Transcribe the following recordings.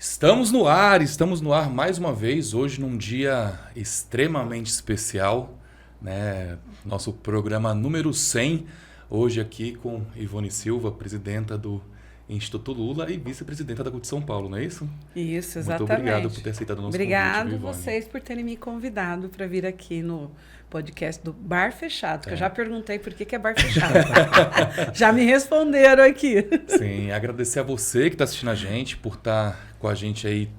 Estamos no ar mais uma vez, hoje num dia extremamente especial, né? Nosso programa número 100, hoje aqui com Ivone Silva, presidenta do Instituto Lula e vice-presidenta da CUT São Paulo, não é isso? Isso, exatamente. Muito obrigado por ter aceitado o nosso convite, Obrigado Ivone. vocês por terem me convidado para vir aqui no podcast do Bar Fechado, que eu já perguntei por que é Bar Fechado. Já me responderam aqui. Sim, agradecer a você que está assistindo a gente, por estar com a gente aí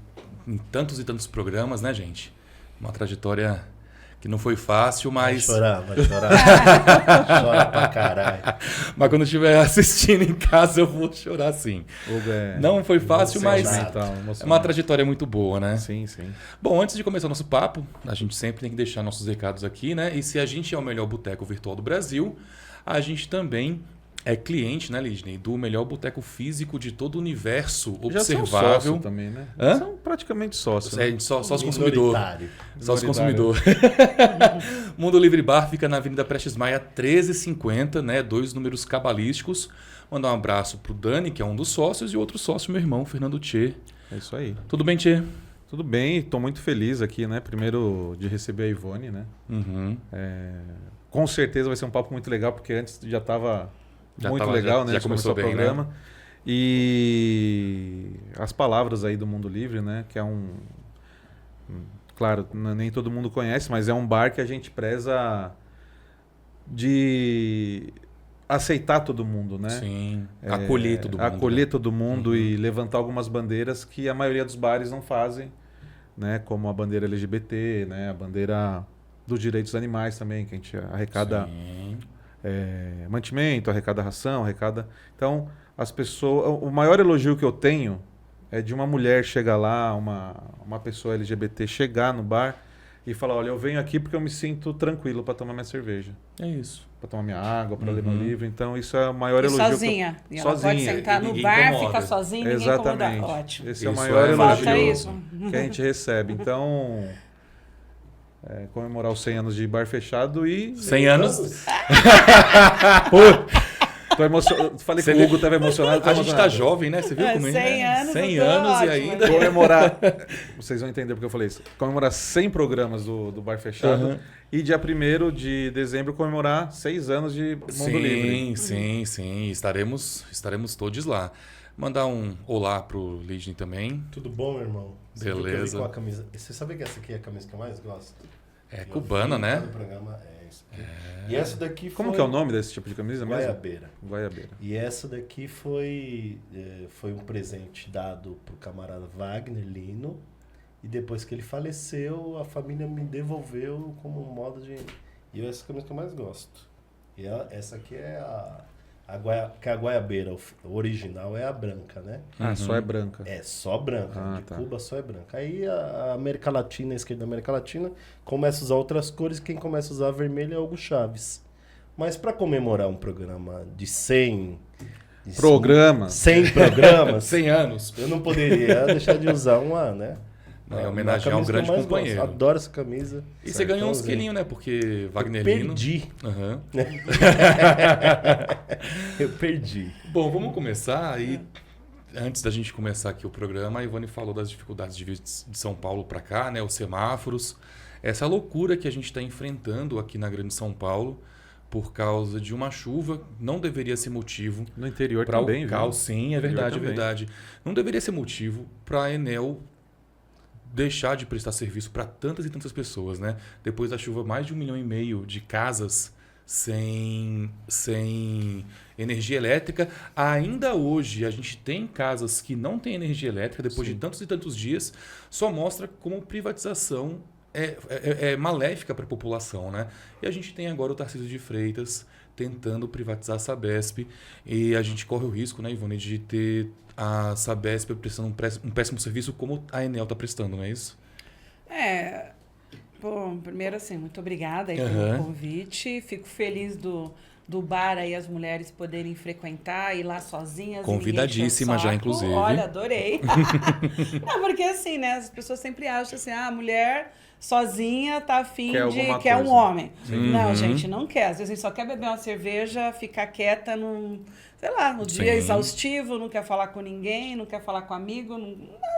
em tantos e tantos programas, né, gente? Uma trajetória que não foi fácil, mas... Vai chorar. Chora pra caralho. Mas quando estiver assistindo em casa, eu vou chorar sim. Não foi fácil, mas é uma trajetória muito boa, né? Sim, sim. Bom, antes de começar o nosso papo, a gente sempre tem que deixar nossos recados aqui, né? E se a gente é o melhor boteco virtual do Brasil, a gente também é cliente, né, Lidney, do melhor boteco físico de todo o universo observável. Já são também, né? Hã? São praticamente sócios. É, só os consumidores. Só os consumidores. Minoritário. Mundo Livre Bar fica na Avenida Prestes Maia 1350, né? 2 números cabalísticos. Mandar um abraço pro Dani, que é um dos sócios, e outro sócio, meu irmão, Fernando Tchê. É isso aí. Tudo bem, Tchê? Tudo bem, estou muito feliz aqui, né? Primeiro de receber a Ivone, né? Uhum. Com certeza vai ser um papo muito legal, porque antes já estava muito tava, legal, já né? começou bem, o programa. Né? E as palavras aí do Mundo Livre, né? Que é claro, nem todo mundo conhece, mas é um bar que a gente preza de aceitar todo mundo, né? Sim, acolher todo mundo. Acolher todo mundo Uhum. e levantar algumas bandeiras que a maioria dos bares não fazem, né? Como a bandeira LGBT, né? A bandeira dos direitos dos animais também, que a gente arrecada mantimento, arrecada ração, arrecada... Então, as pessoas... O maior elogio que eu tenho é de uma mulher chegar lá, uma pessoa LGBT chegar no bar e falar, olha, eu venho aqui porque eu me sinto tranquilo para tomar minha cerveja. É isso. Para tomar minha água, para ler meu livro. Então, isso é o maior elogio. Sozinha. Que ela pode sentar no bar, ficar sozinha, ninguém Exatamente. incomoda. Ótimo. Esse é o Isso maior Falta elogio isso. que a gente recebe. Então, comemorar os 100 anos de bar fechado e... 100 anos. Tô emocionado. Falei que o Hugo estava emocionado. A gente tá jovem, né? Você viu como 100 anos, 100 eu tô anos e ótima. ainda... Comemorar... Vocês vão entender porque eu falei isso. Comemorar 100 programas do bar fechado. Uhum. E dia 1º de dezembro comemorar 6 anos de Mundo Livre. Sim. Estaremos todos lá. Mandar um olá pro Lidney também. Tudo bom, meu irmão? Beleza. Com a camisa. Você sabe que essa aqui é a camisa que eu mais gosto? É Eu cubana, vi né? no programa, isso aqui. E essa daqui foi... Como que é o nome desse tipo de camisa mesmo? Guaiabeira. Guaiabeira. E essa daqui foi um presente dado pro camarada Wagner Lino. E depois que ele faleceu, a família me devolveu como um modo de... E essa camisa que eu mais gosto. E essa aqui é que é a Guaiabeira. O original é a branca, né? Ah, só é branca. É só branca. Ah, de tá. Cuba só é branca. Aí a América Latina, a esquerda da América Latina, começa a usar outras cores. Quem começa a usar a vermelha é Hugo Chaves. Mas para comemorar um programa de 100 Programas. 100 programas, 100 anos. eu não poderia deixar de usar uma, né? É homenagear um camisa que eu grande mais companheiro. gosto. Adoro essa camisa. E você ganhou uns Sertãozinho. quilinhos, né? Porque Wagner Eu Lino... perdi. Aham. Eu perdi. Bom, vamos começar aí. Antes da gente começar aqui o programa, a Ivone falou das dificuldades de vir de São Paulo para cá, né? Os semáforos. Essa loucura que a gente está enfrentando aqui na Grande São Paulo por causa de uma chuva não deveria ser motivo No interior para também, o caos. viu? Sim, é No interior verdade, é também. verdade. Não deveria ser motivo para a Enel deixar de prestar serviço para tantas e tantas pessoas, né? Depois da chuva, mais de 1,5 milhão de casas sem energia elétrica. Ainda hoje, a gente tem casas que não têm energia elétrica depois de tantos e tantos dias. Só mostra como privatização é maléfica para a população, né? E a gente tem agora o Tarcísio de Freitas tentando privatizar a Sabesp e a gente corre o risco, né, Ivone, de ter a Sabesp prestando um péssimo serviço como a Enel está prestando, não é isso? Bom, primeiro assim, muito obrigada aí pelo convite. Fico feliz do bar aí as mulheres poderem frequentar, ir lá sozinhas. Convidadíssima já, inclusive. Olha, adorei. Não, porque assim, né? As pessoas sempre acham assim, a mulher sozinha tá afim Quer de... alguma Quer um coisa. homem. Uhum. Não, gente, não quer. Às vezes a gente só quer beber uma cerveja, ficar quieta num... Sei lá, no dia Sim. exaustivo, não quer falar com ninguém, não quer falar com amigo,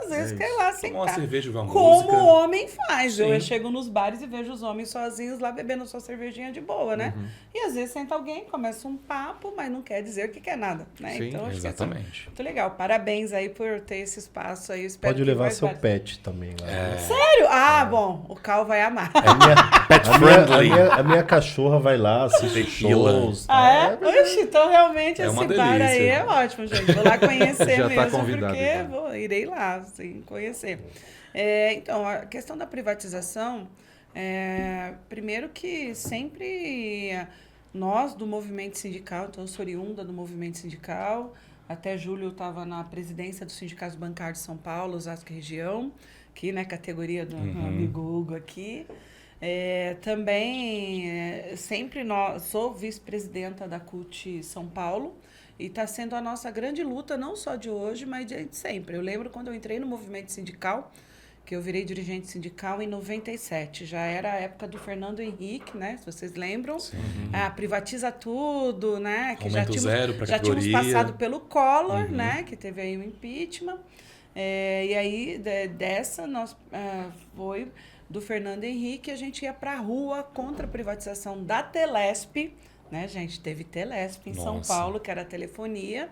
às vezes quer ir lá Tomar uma sentar. cerveja, ouvir uma Como música. o homem faz. Sim. Eu chego nos bares e vejo os homens sozinhos lá bebendo sua cervejinha de boa, né? Uhum. E às vezes senta alguém, começa um papo, mas não quer dizer que quer nada, né? Sim, Então, acho que é Exatamente. muito legal. Parabéns aí por ter esse espaço aí. Espero Pode que levar mais seu vários- pet também lá. né? Sério? Ah, bom. O Cal vai amar. Pet friendly. A minha cachorra vai lá, assiste Tequila. shows. Ah, é? Oxi, então realmente É esse uma bar aí delícia. é ótimo, gente. Vou lá conhecer Já tá mesmo, convidado, porque então. irei lá, assim, conhecer. Então, a questão da privatização, primeiro que sempre nós do movimento sindical, então eu sou oriunda do movimento sindical, até julho eu estava na presidência do Sindicato Bancário de São Paulo, Osasco Região, aqui, né, categoria do meu amigo Hugo aqui. Também sempre sou vice-presidenta da CUT São Paulo e está sendo a nossa grande luta, não só de hoje, mas de sempre. Eu lembro quando eu entrei no movimento sindical, que eu virei dirigente sindical em 97. Já era a época do Fernando Henrique, né? Se vocês lembram. Privatiza tudo, né? Que Aumento zero pra já tínhamos categoria. passado pelo Collor, né? Que teve aí o impeachment. E aí, dessa, foi do Fernando Henrique, a gente ia para a rua contra a privatização da Telesp, né, gente? Teve Telesp em São Nossa. Paulo, que era a telefonia,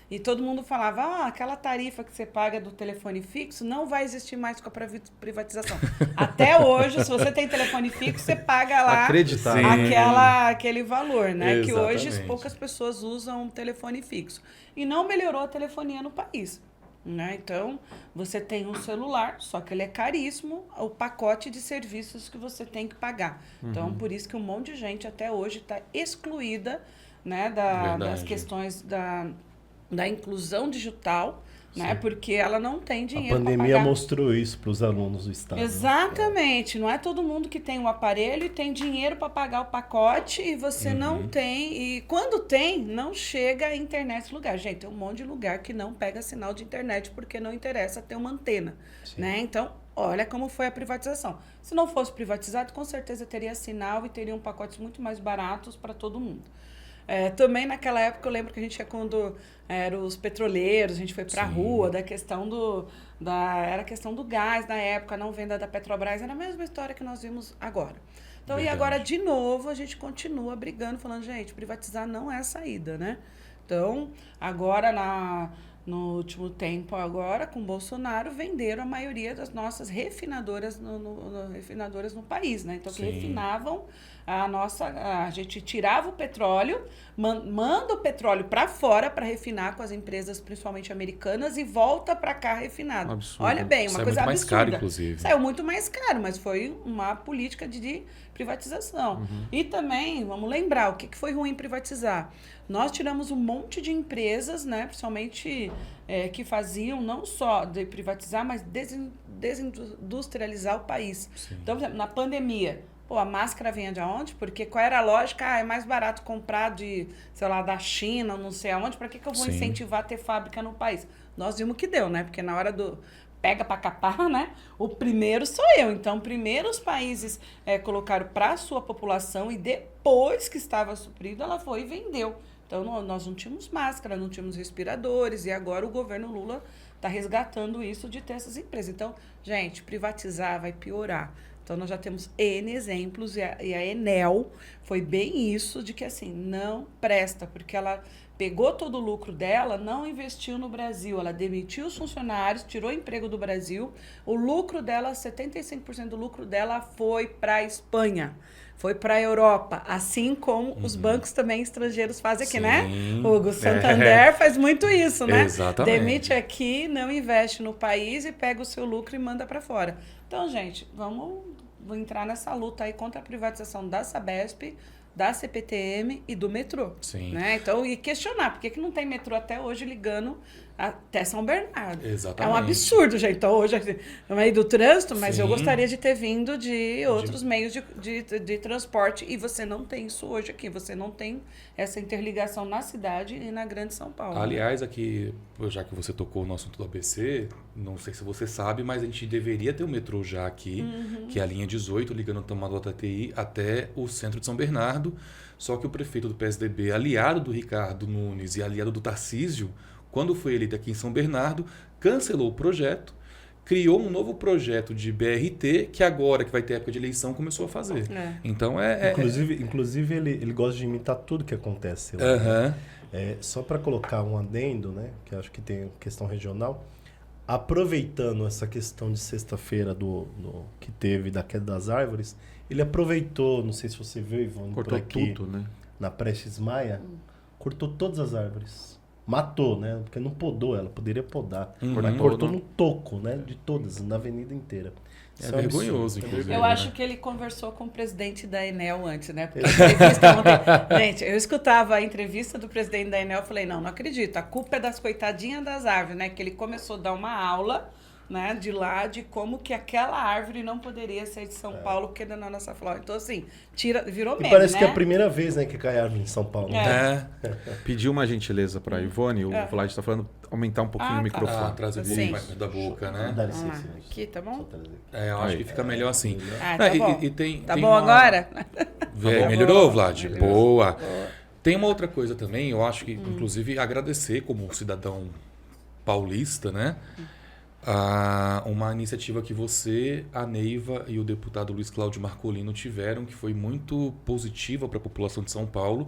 e todo mundo falava, aquela tarifa que você paga do telefone fixo não vai existir mais com a privatização. Até hoje, se você tem telefone fixo, você paga lá Acreditável. Sim. aquele valor, né? Que hoje Exatamente. poucas pessoas usam telefone fixo. E não melhorou a telefonia no país. Né? Então, você tem um celular, só que ele é caríssimo, o pacote de serviços que você tem que pagar. Então, por isso que um monte de gente até hoje está excluída, né, das Verdade. questões da inclusão digital, né? Porque ela não tem A dinheiro para pandemia pagar. mostrou isso para os alunos do estado. né? Exatamente. Não é todo mundo que tem o aparelho e tem dinheiro para pagar o pacote e você não tem. E quando tem, não chega a internet no lugar. Gente, tem um monte de lugar que não pega sinal de internet porque não interessa ter uma antena. Né? Então, olha como foi a privatização. Se não fosse privatizado, com certeza teria sinal e teriam pacotes muito mais baratos para todo mundo. Também naquela época eu lembro que a gente ia quando eram os petroleiros, a gente foi pra rua da questão era a questão do gás na época, não venda da Petrobras, era a mesma história que nós vimos agora. Então, Verdade. e agora de novo a gente continua brigando, falando, gente, privatizar não é a saída, né? Então, agora no último tempo agora, com Bolsonaro, venderam a maioria das nossas refinadoras refinadoras no país, né? Então, que Sim. refinavam a gente tirava o petróleo, manda o petróleo para fora para refinar com as empresas, principalmente americanas, e volta para cá refinado. Absurdo. Olha bem, uma Sai coisa muito mais absurda. caro, inclusive. Saiu muito mais caro, mas foi uma política de privatização. E também, vamos lembrar, o que foi ruim privatizar? Nós tiramos um monte de empresas, né, principalmente que faziam não só de privatizar, mas desindustrializar o país. Sim. Então, por exemplo, na pandemia, a máscara vinha de onde? Porque qual era a lógica? É mais barato comprar da China, não sei aonde, para que eu vou Sim. incentivar a ter fábrica no país? Nós vimos que deu, né? Porque na hora do pega para capar, né? O primeiro sou eu. Então, primeiro os países colocaram para a sua população e depois que estava suprido, ela foi e vendeu. Então, nós não tínhamos máscara, não tínhamos respiradores e agora o governo Lula está resgatando isso de ter essas empresas. Então, gente, privatizar vai piorar. Então, nós já temos N exemplos e a Enel foi bem isso, de que assim, não presta, porque ela pegou todo o lucro dela, não investiu no Brasil, ela demitiu os funcionários, tirou o emprego do Brasil, o lucro dela, 75% do lucro dela foi para a Espanha, foi para a Europa, assim como os bancos também estrangeiros fazem aqui, Sim. né? O Santander faz muito isso, né? Exatamente. Demite aqui, não investe no país e pega o seu lucro e manda para fora. Então, gente, vou entrar nessa luta aí contra a privatização da Sabesp, da CPTM e do metrô. Sim. Né? Então, e questionar, por que não tem metrô até hoje ligando até São Bernardo? Exatamente. É um absurdo, gente. Então, hoje é meio do trânsito, mas eu Sim. gostaria de ter vindo de outros meios de transporte, e você não tem isso hoje aqui. Você não tem essa interligação na cidade e na Grande São Paulo. Aliás, aqui, já que você tocou no assunto do ABC, não sei se você sabe, mas a gente deveria ter um metrô já aqui, que é a linha 18, ligando o Tamanduá TI até o centro de São Bernardo. Só que o prefeito do PSDB, aliado do Ricardo Nunes e aliado do Tarcísio, quando foi eleito aqui em São Bernardo, cancelou o projeto, criou um novo projeto de BRT, que agora, que vai ter época de eleição, começou a fazer. Então Inclusive ele gosta de imitar tudo que acontece lá. Aham. Só para colocar um adendo, né, que acho que tem questão regional, aproveitando essa questão de sexta-feira que teve da queda das árvores, ele aproveitou, não sei se você viu, Ivone, Cortou por aqui, tudo, né? na Prestes Maia, cortou todas as árvores. Matou, né? Porque não podou ela, poderia podar. Mas cortou no toco, né? De todas, na avenida inteira. É Isso um vergonhoso, absurdo. inclusive. Eu acho que ele conversou com o presidente da Enel antes, né? Porque a entrevista ontem... Gente, eu escutava a entrevista do presidente da Enel e falei, não acredito, a culpa é das coitadinhas das árvores, né? Que ele começou a dar uma aula, né, de lá, de como que aquela árvore não poderia ser de São Paulo, porque da nossa flora. Então, assim, virou meme, parece né? que é a primeira vez, né, que cai árvore em São Paulo. Né? Pediu uma gentileza para Ivone, o Vlad está falando, aumentar um pouquinho o microfone. Trazer um pouco mais da boca, né? Dá licença. Aqui, tá bom? Só trazer aqui. Eu acho que fica melhor assim. Tá bom. Tá bom agora? Melhorou, Vlad? Boa. Tem uma outra coisa também, eu acho que, inclusive, agradecer como cidadão paulista, né? Uma iniciativa que você, a Neiva e o deputado Luiz Cláudio Marcolino tiveram, que foi muito positiva para a população de São Paulo,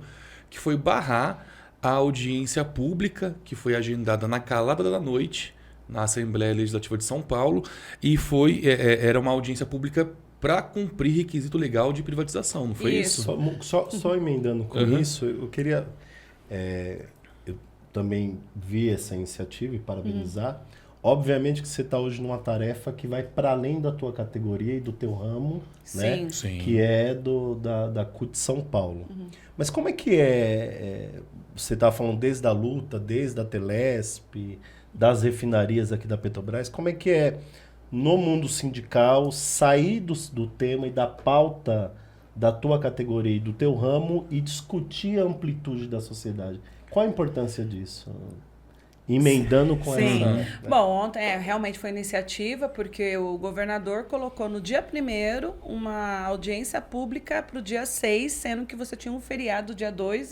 que foi barrar a audiência pública que foi agendada na calada da noite na Assembleia Legislativa de São Paulo, e era uma audiência pública para cumprir requisito legal de privatização, não foi isso? Só emendando com isso, eu queria... eu também vi essa iniciativa e parabenizar. Obviamente que você está hoje numa tarefa que vai para além da tua categoria e do teu ramo, né? Sim. Que é da CUT São Paulo. Mas como é que você está falando desde a luta, desde a Telesp, das refinarias aqui da Petrobras, como é que é no mundo sindical sair do tema e da pauta da tua categoria e do teu ramo e discutir a amplitude da sociedade? Qual a importância disso? Emendando com Sim. essa... Bom, ontem realmente foi iniciativa, porque o governador colocou no dia 1º uma audiência pública para o dia 6, sendo que você tinha um feriado dia 2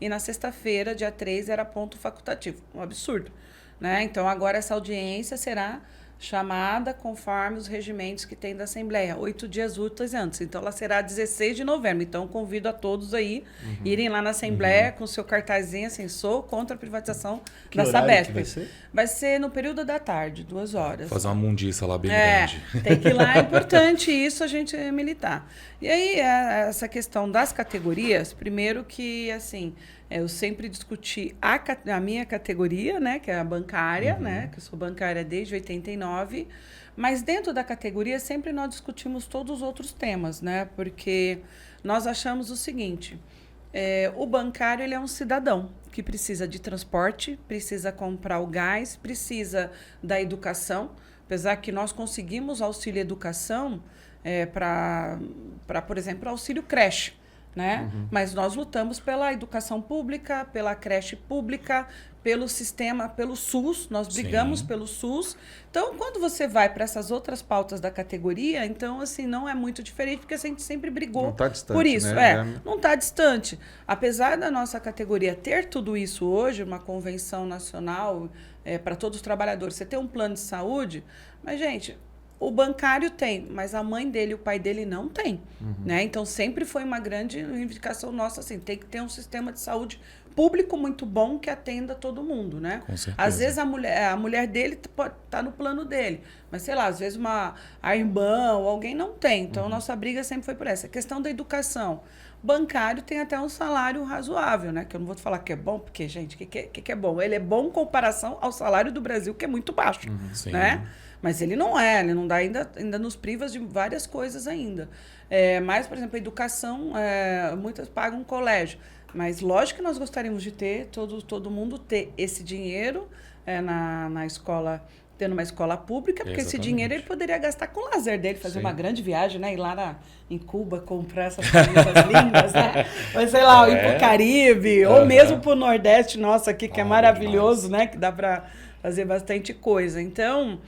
e na sexta-feira, dia 3, era ponto facultativo. Um absurdo. Né? Então, agora essa audiência será chamada conforme os regimentos que tem da Assembleia, 8 dias úteis antes. Então, ela será 16 de novembro. Então, convido a todos aí irem lá na Assembleia com o seu cartazinho assim, sou contra a privatização da Sabesp. Vai ser no período da tarde, 2 horas. Fazer uma mundiça lá bem grande. Tem que ir lá, é importante isso, a gente militar. E aí, essa questão das categorias, primeiro que, assim, eu sempre discuti a minha categoria, né, que é a bancária, né, que eu sou bancária desde 89, mas dentro da categoria sempre nós discutimos todos os outros temas, né, porque nós achamos o seguinte, o bancário ele é um cidadão que precisa de transporte, precisa comprar o gás, precisa da educação, apesar que nós conseguimos auxílio educação para, por exemplo, auxílio creche. Né? Mas nós lutamos pela educação pública, pela creche pública, pelo sistema, pelo SUS, nós brigamos pelo SUS. Então, quando você vai para essas outras pautas da categoria, então, assim, não é muito diferente, porque a gente sempre brigou não tá distante, por isso. Né? Não está distante. Apesar da nossa categoria ter tudo isso hoje, uma convenção nacional para todos os trabalhadores, você tem um plano de saúde, mas, gente... O bancário tem, mas a mãe dele e o pai dele não tem. Né? Então, sempre foi uma grande reivindicação nossa, assim, tem que ter um sistema de saúde público muito bom que atenda todo mundo, né? Com certeza. Às vezes a mulher dele tá no plano dele, mas sei lá, às vezes a irmã ou alguém não tem. Então, nossa briga sempre foi por essa. A questão da educação. Bancário tem até um salário razoável, né? Que eu não vou te falar que é bom, porque, gente, o que é bom? Ele é bom em comparação ao salário do Brasil, que é muito baixo, né? Mas ele não dá, ainda nos priva de várias coisas ainda. Mas, por exemplo, a educação, muitas pagam um colégio. Mas lógico que nós gostaríamos de ter, todo mundo ter esse dinheiro na escola, tendo uma escola pública, porque esse dinheiro ele poderia gastar com o lazer dele, fazer uma grande viagem, né? Ir lá em Cuba comprar essas camisas lindas, né? Ou sei lá, ir pro Caribe, ou mesmo pro Nordeste nosso aqui, que é maravilhoso, né? Que dá para fazer bastante coisa. Então,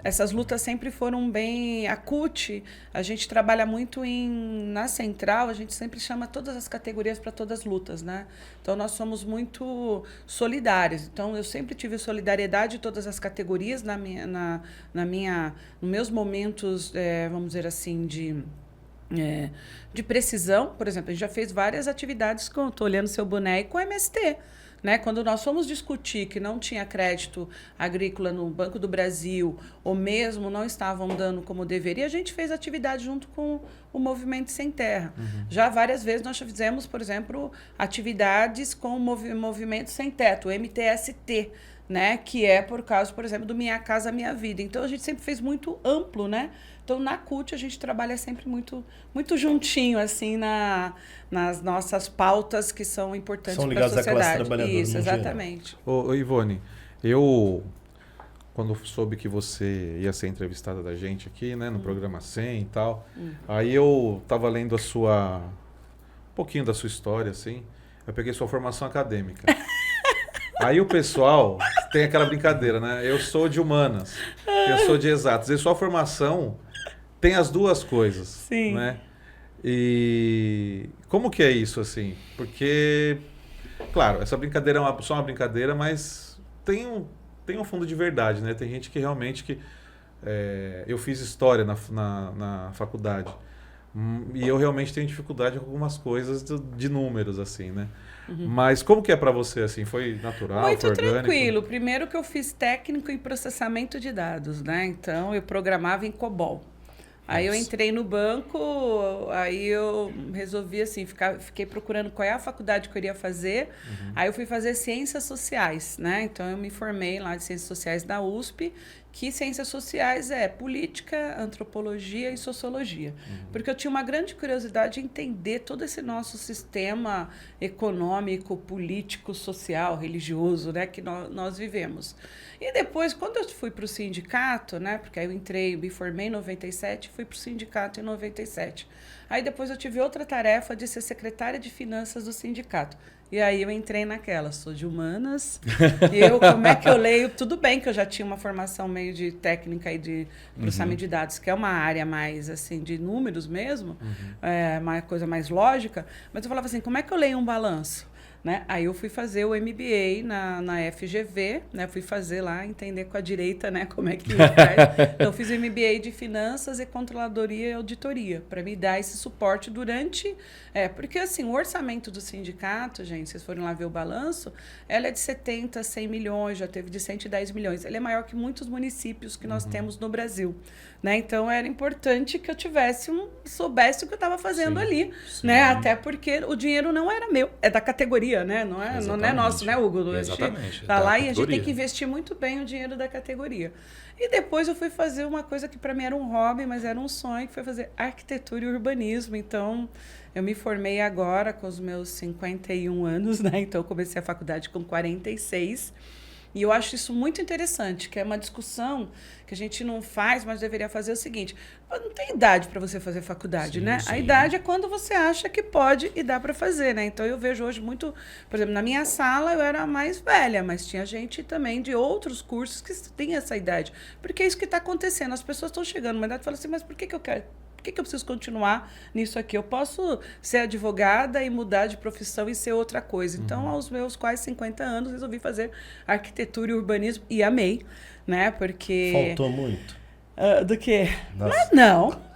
essas lutas sempre foram bem... A CUT, a gente trabalha muito na central, a gente sempre chama todas as categorias para todas as lutas, né? Então, nós somos muito solidários. Então, eu sempre tive solidariedade de todas as categorias nos meus momentos, vamos dizer assim, de precisão. Por exemplo, a gente já fez várias atividades com... Estou olhando seu boné com MST. Né? Quando nós fomos discutir que não tinha crédito agrícola no Banco do Brasil, ou mesmo não estavam dando como deveria, a gente fez atividade junto com o Movimento Sem Terra. Já várias vezes nós fizemos, por exemplo, atividades com o Movimento Sem Teto, o MTST, né? Que é por causa, por exemplo, do Minha Casa Minha Vida. Então, a gente sempre fez muito amplo, né? Então, na CUT, a gente trabalha sempre muito, muito juntinho, assim, nas nossas pautas que são importantes para a sociedade. São ligadas à classe trabalhadora. Isso, exatamente. Ô, Ivone, eu, quando soube que você ia ser entrevistada da gente aqui, né, no programa 100 e tal, aí eu tava lendo um pouquinho da sua história, assim, eu peguei sua formação acadêmica. Aí o pessoal tem aquela brincadeira, né? Eu sou de humanas, eu sou de exatas. E sua formação tem as duas coisas. Sim. Né? E como que é isso, assim? Porque, claro, essa brincadeira é só uma brincadeira, mas tem um fundo de verdade, né? Tem gente que realmente... eu fiz história na faculdade. E eu realmente tenho dificuldade com algumas coisas de números, assim, né? Mas como que é para você, assim? Foi natural, muito foi orgânico? Tranquilo. Primeiro que eu fiz técnico em processamento de dados, né? Então, eu programava em COBOL. Aí eu entrei no banco, aí eu resolvi, assim, fiquei procurando qual é a faculdade que eu iria fazer. Aí eu fui fazer Ciências Sociais, né? Então, eu me formei lá de Ciências Sociais da USP, que Ciências Sociais é política, antropologia e sociologia. Porque eu tinha uma grande curiosidade de entender todo esse nosso sistema econômico, político, social, religioso, né, que nós vivemos. E depois, quando eu fui para o sindicato, né, porque aí eu me formei em 97, fui para o sindicato em 97. Aí depois eu tive outra tarefa de ser secretária de finanças do sindicato. E aí eu entrei naquela, sou de humanas, como é que eu leio? Tudo bem que eu já tinha uma formação meio de técnica e de processamento de dados, que é uma área mais, assim, de números mesmo, uma coisa mais lógica, mas eu falava assim, como é que eu leio um balanço? Né? Aí eu fui fazer o MBA na FGV, né? Fui fazer lá, entender com a direita, né? Como é que faz. Então, eu fiz o MBA de Finanças e Controladoria e Auditoria, para me dar esse suporte durante... porque, assim, o orçamento do sindicato, gente, se vocês forem lá ver o balanço, ela é de 70, 100 milhões, já teve de 110 milhões. Ele é maior que muitos municípios que nós temos no Brasil. Né? Então, era importante que eu soubesse o que eu estava fazendo ali. Né? Até porque o dinheiro não era meu, é da categoria, né? Não é nosso, né, Hugo? Exatamente. Tá lá e a gente tem que investir muito bem o dinheiro da categoria. E depois eu fui fazer uma coisa que para mim era um hobby, mas era um sonho, que foi fazer arquitetura e urbanismo. Então, eu me formei agora com os meus 51 anos, né? Então, eu comecei a faculdade com 46. E eu acho isso muito interessante, que é uma discussão que a gente não faz, mas deveria fazer o seguinte: não tem idade para você fazer faculdade, né? Sim. A idade é quando você acha que pode e dá para fazer, né? Então, eu vejo hoje muito... Por exemplo, na minha sala eu era a mais velha, mas tinha gente também de outros cursos que tem essa idade. Porque é isso que está acontecendo. As pessoas estão chegando numa idade e falam assim, mas por que eu quero... Por que eu preciso continuar nisso aqui? Eu posso ser advogada e mudar de profissão e ser outra coisa. Então, aos meus quase 50 anos, resolvi fazer arquitetura e urbanismo e amei, né? Porque... Faltou muito? Do quê? Mas não.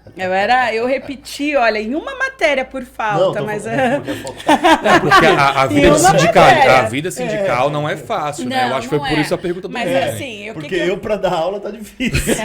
Eu repeti, olha, em uma matéria por falta, não, mas... Porque a vida sindical não é fácil, né? Eu acho que foi por isso a pergunta do mas, Henrique. Assim, porque eu para dar aula tá difícil.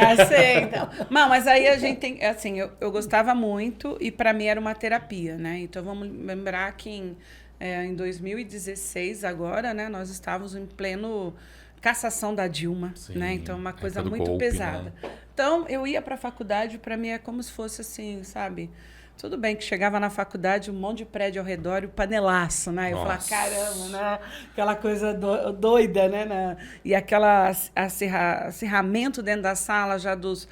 Então. Não, mas aí a gente tem... Assim, eu gostava muito e para mim era uma terapia, né? Então, vamos lembrar que em 2016, agora, né? Nós estávamos em pleno... cassação da Dilma, Sim, né? Então, uma época coisa do muito golpe, pesada. né? Então, eu ia para a faculdade, para mim é como se fosse assim, sabe? Tudo bem que chegava na faculdade, um monte de prédio ao redor e o panelaço, né? Eu falava, Nossa. caramba, né? Aquela coisa doida, né? E aquela acirramento dentro da sala já dos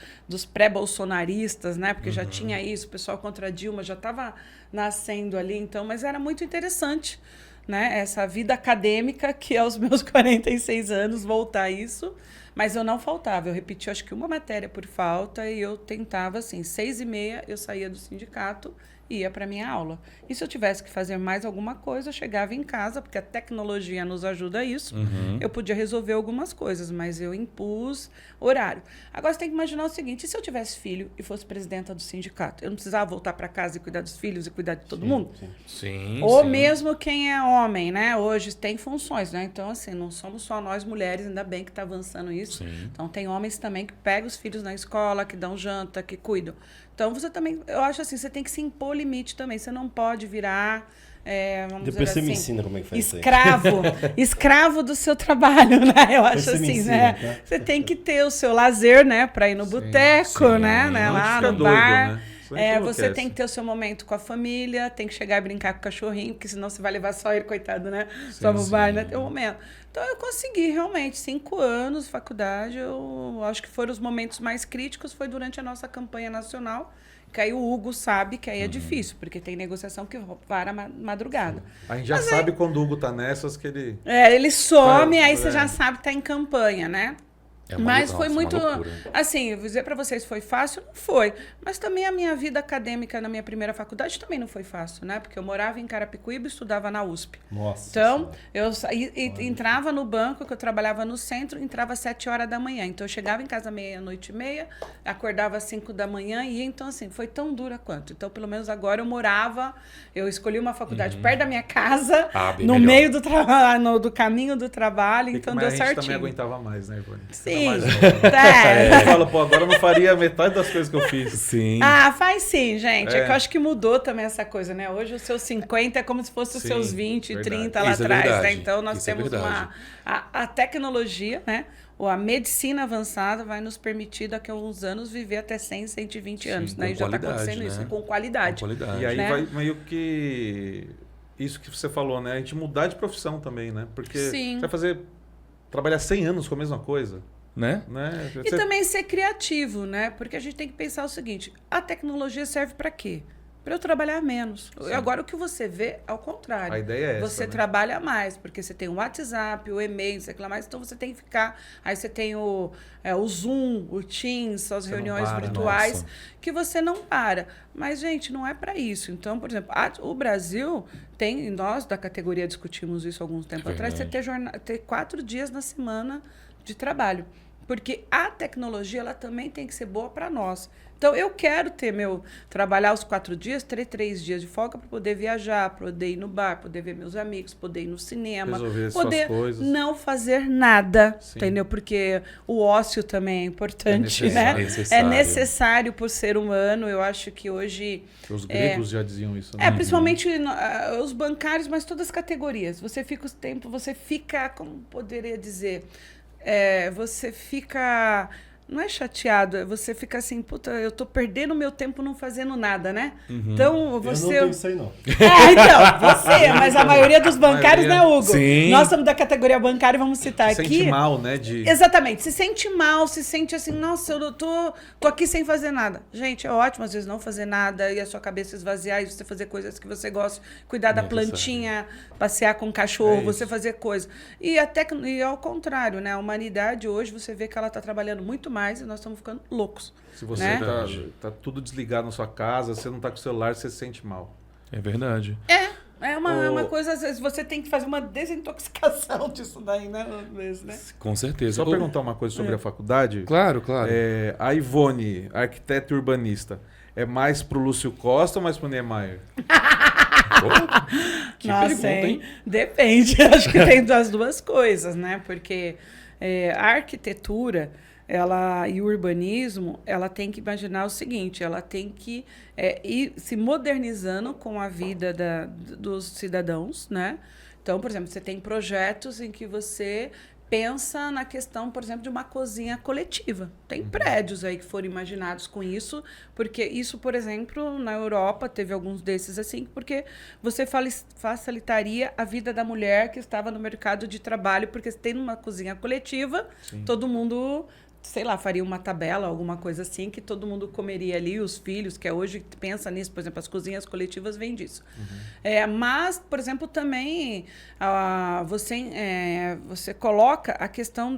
pré-bolsonaristas, né? Porque já tinha isso, o pessoal contra a Dilma já estava nascendo ali, então, mas era muito interessante, né? Essa vida acadêmica que aos meus 46 anos voltar a isso. Mas eu não faltava, eu repetia acho que uma matéria por falta e eu tentava assim, 6h30 eu saía do sindicato e ia para minha aula. E se eu tivesse que fazer mais alguma coisa, eu chegava em casa, porque a tecnologia nos ajuda a isso, eu podia resolver algumas coisas, mas eu impus horário. Agora você tem que imaginar o seguinte, e se eu tivesse filho e fosse presidenta do sindicato? Eu não precisava voltar para casa e cuidar dos filhos e cuidar de todo mundo? Sim. Sim, Ou sim. mesmo quem é homem, né? Hoje tem funções, né? Então, assim, não somos só nós mulheres, ainda bem que está avançando isso. Sim. Então, tem homens também que pegam os filhos na escola, que dão janta, que cuidam. Então, você também, eu acho assim, você tem que se impor limite também. Você não pode virar, vamos Depois dizer você assim, me ensina como é que faz isso aí. escravo do seu trabalho, né? Eu acho você me assim, ensina, né? tá? Você tem que ter o seu lazer, né? Para ir no boteco, sim. né? Não Lá fica no doido, bar. né? Isso Você enlouquece. tem que ter o seu momento com a família, tem que chegar e brincar com o cachorrinho, porque senão você vai levar só ele, coitado, né? Só no bar, né? Tem um momento. Então, eu consegui realmente 5 anos de faculdade. Eu acho que foram os momentos mais críticos, foi durante a nossa campanha nacional, que aí o Hugo sabe que aí é difícil, porque tem negociação que para a madrugada. A gente já sabe quando o Hugo tá nessas que ele... Ele some, aí você É. já sabe que tá em campanha, né? É uma Mas nossa, foi uma muito, loucura. assim, eu vou dizer para vocês, foi fácil? Não foi. Mas também a minha vida acadêmica na minha primeira faculdade também não foi fácil, né? Porque eu morava em Carapicuíba e estudava na USP. Nossa Então, Senhora. eu entrava no banco, que eu trabalhava no centro, entrava às 7 horas da manhã. Então, eu chegava em casa meia-noite e meia, acordava às 5 da manhã e ia. Então, assim, foi tão dura quanto. Então, pelo menos agora eu escolhi uma faculdade perto da minha casa, Bem no melhor. meio do trabalho, do caminho do trabalho, então Mas deu a gente certinho. também aguentava mais, né, Ivone? Sim. Era mais novo. É. Eu falo, pô, agora eu não faria metade das coisas que eu fiz. Sim. Ah, faz sim, gente. É É. que eu acho que mudou também essa coisa, né? Hoje os seus 50 é como se fosse os Sim, seus 20, verdade. 30 lá Isso é atrás, né? verdade. Então nós Isso é temos verdade. a tecnologia, né? Ou a medicina avançada vai nos permitir daqui a uns anos viver até 100, 120 anos, né? com E já está qualidade, acontecendo isso, né? com qualidade. Com qualidade. E aí né? vai meio que... Isso que você falou, né? A gente mudar de profissão também, né? Porque Sim. você vai trabalhar 100 anos com a mesma coisa, Né? né? E também ser criativo, né? Porque a gente tem que pensar o seguinte, a tecnologia serve para quê? Para eu trabalhar menos. Agora, o que você vê, ao contrário. A ideia é essa, Você né? trabalha mais, porque você tem o WhatsApp, o e-mail, sei lá mais, então você tem que ficar... Aí você tem o Zoom, o Teams, as Você não reuniões para, virtuais, nossa. que você não para. Mas, gente, não é para isso. Então, por exemplo, o Brasil tem... Nós, da categoria, discutimos isso há algum tempo atrás, você ter 4 dias na semana de trabalho. Porque a tecnologia, ela também tem que ser boa para nós. Então, eu quero trabalhar os 4 dias, ter 3 dias de folga para poder viajar, poder ir no bar, poder ver meus amigos, poder ir no cinema, Resolver suas poder coisas. não fazer nada, Sim. entendeu? Porque o ócio também é importante, necessário. né? Necessário. É necessário por ser humano. Eu acho que hoje... Os gregos já diziam isso, né? principalmente os bancários, mas todas as categorias. Você fica, como poderia dizer, você fica... Não é chateado, você fica assim, puta, eu tô perdendo meu tempo não fazendo nada, né? Então, você... Eu não tenho isso aí, não. Então, você, mas a maioria dos bancários, maioria. né, Hugo? Sim. Nós somos da categoria bancária, vamos citar Se aqui. sente mal, né? De... Exatamente, se sente mal, se sente assim, nossa, eu tô aqui sem fazer nada. Gente, é ótimo às vezes não fazer nada e a sua cabeça esvaziar e você fazer coisas que você gosta, cuidar da plantinha, passear com o cachorro, você fazer coisas. E ao contrário, né? A humanidade hoje, você vê que ela tá trabalhando muito mais e nós estamos ficando loucos. Se você né? tá tudo desligado na sua casa, você não tá com o celular, você se sente mal. É verdade. É uma coisa, às vezes, você tem que fazer uma desintoxicação disso daí, né? Às vezes, né? Com certeza. Só perguntar uma coisa sobre a faculdade. Claro, claro. A Ivone, arquiteta e urbanista, é mais pro Lúcio Costa ou mais pro Niemeyer? Que Nossa, pergunta, hein? Depende. Acho que tem das duas coisas, né? Porque a arquitetura e o urbanismo, ela tem que imaginar o seguinte, ela tem que ir se modernizando com a vida dos cidadãos, né? Então, por exemplo, você tem projetos em que você pensa na questão, por exemplo, de uma cozinha coletiva. Tem prédios aí que foram imaginados com isso, porque isso, por exemplo, na Europa teve alguns desses assim, porque você facilitaria a vida da mulher que estava no mercado de trabalho, porque você tem uma cozinha coletiva, todo mundo, sei lá, faria uma tabela, alguma coisa assim, que todo mundo comeria ali, os filhos, que é hoje pensa nisso, por exemplo, as cozinhas coletivas vêm disso. Mas, por exemplo, também você coloca a questão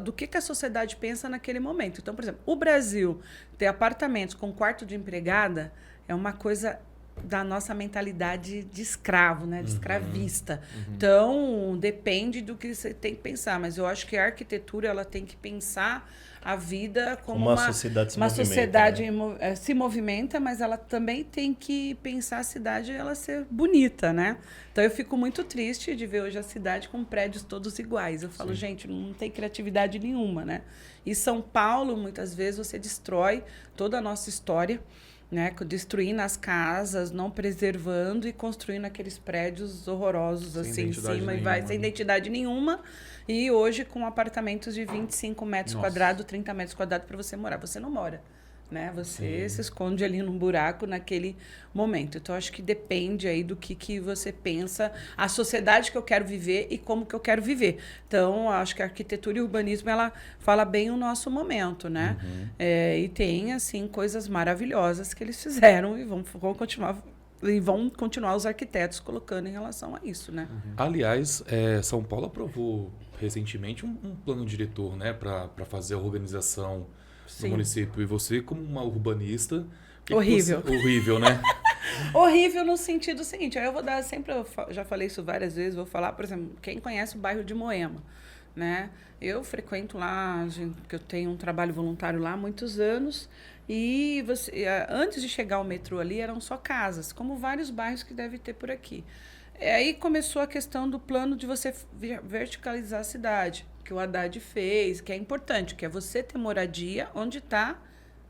do que a sociedade pensa naquele momento. Então, por exemplo, o Brasil ter apartamentos com quarto de empregada é uma coisa da nossa mentalidade de escravo, né? De escravista. Então, depende do que você tem que pensar. Mas eu acho que a arquitetura ela tem que pensar a vida como uma sociedade se uma movimenta, sociedade né? se movimenta, mas ela também tem que pensar a cidade ela ser bonita, né? Então, eu fico muito triste de ver hoje a cidade com prédios todos iguais. Eu falo, gente, não tem criatividade nenhuma, né? E São Paulo, muitas vezes, você destrói toda a nossa história, né, destruindo as casas, não preservando e construindo aqueles prédios horrorosos Sem assim em identidade cima e nenhuma, vai né? sem identidade nenhuma. E hoje com apartamentos de 25 metros Nossa. quadrados, 30 metros quadrados para você morar. Você não mora, né? Você se esconde ali num buraco naquele momento. Então, acho que depende aí do que você pensa, a sociedade que eu quero viver e como que eu quero viver. Então, acho que a arquitetura e o urbanismo, ela fala bem o nosso momento, né? E tem, assim, coisas maravilhosas que eles fizeram e vão continuar os arquitetos colocando em relação a isso, né? Aliás, São Paulo aprovou recentemente um plano diretor, né, para fazer a organização Sim. do município. E você, como uma urbanista... Horrível. Horrível, né? Horrível no sentido seguinte, aí eu vou dar sempre, já falei isso várias vezes, vou falar, por exemplo, quem conhece o bairro de Moema, né? Eu frequento lá, que eu tenho um trabalho voluntário lá há muitos anos, e antes de chegar ao metrô ali, eram só casas, como vários bairros que deve ter por aqui. Aí começou a questão do plano de você verticalizar a cidade, que o Haddad fez, que é importante, que é você ter moradia onde está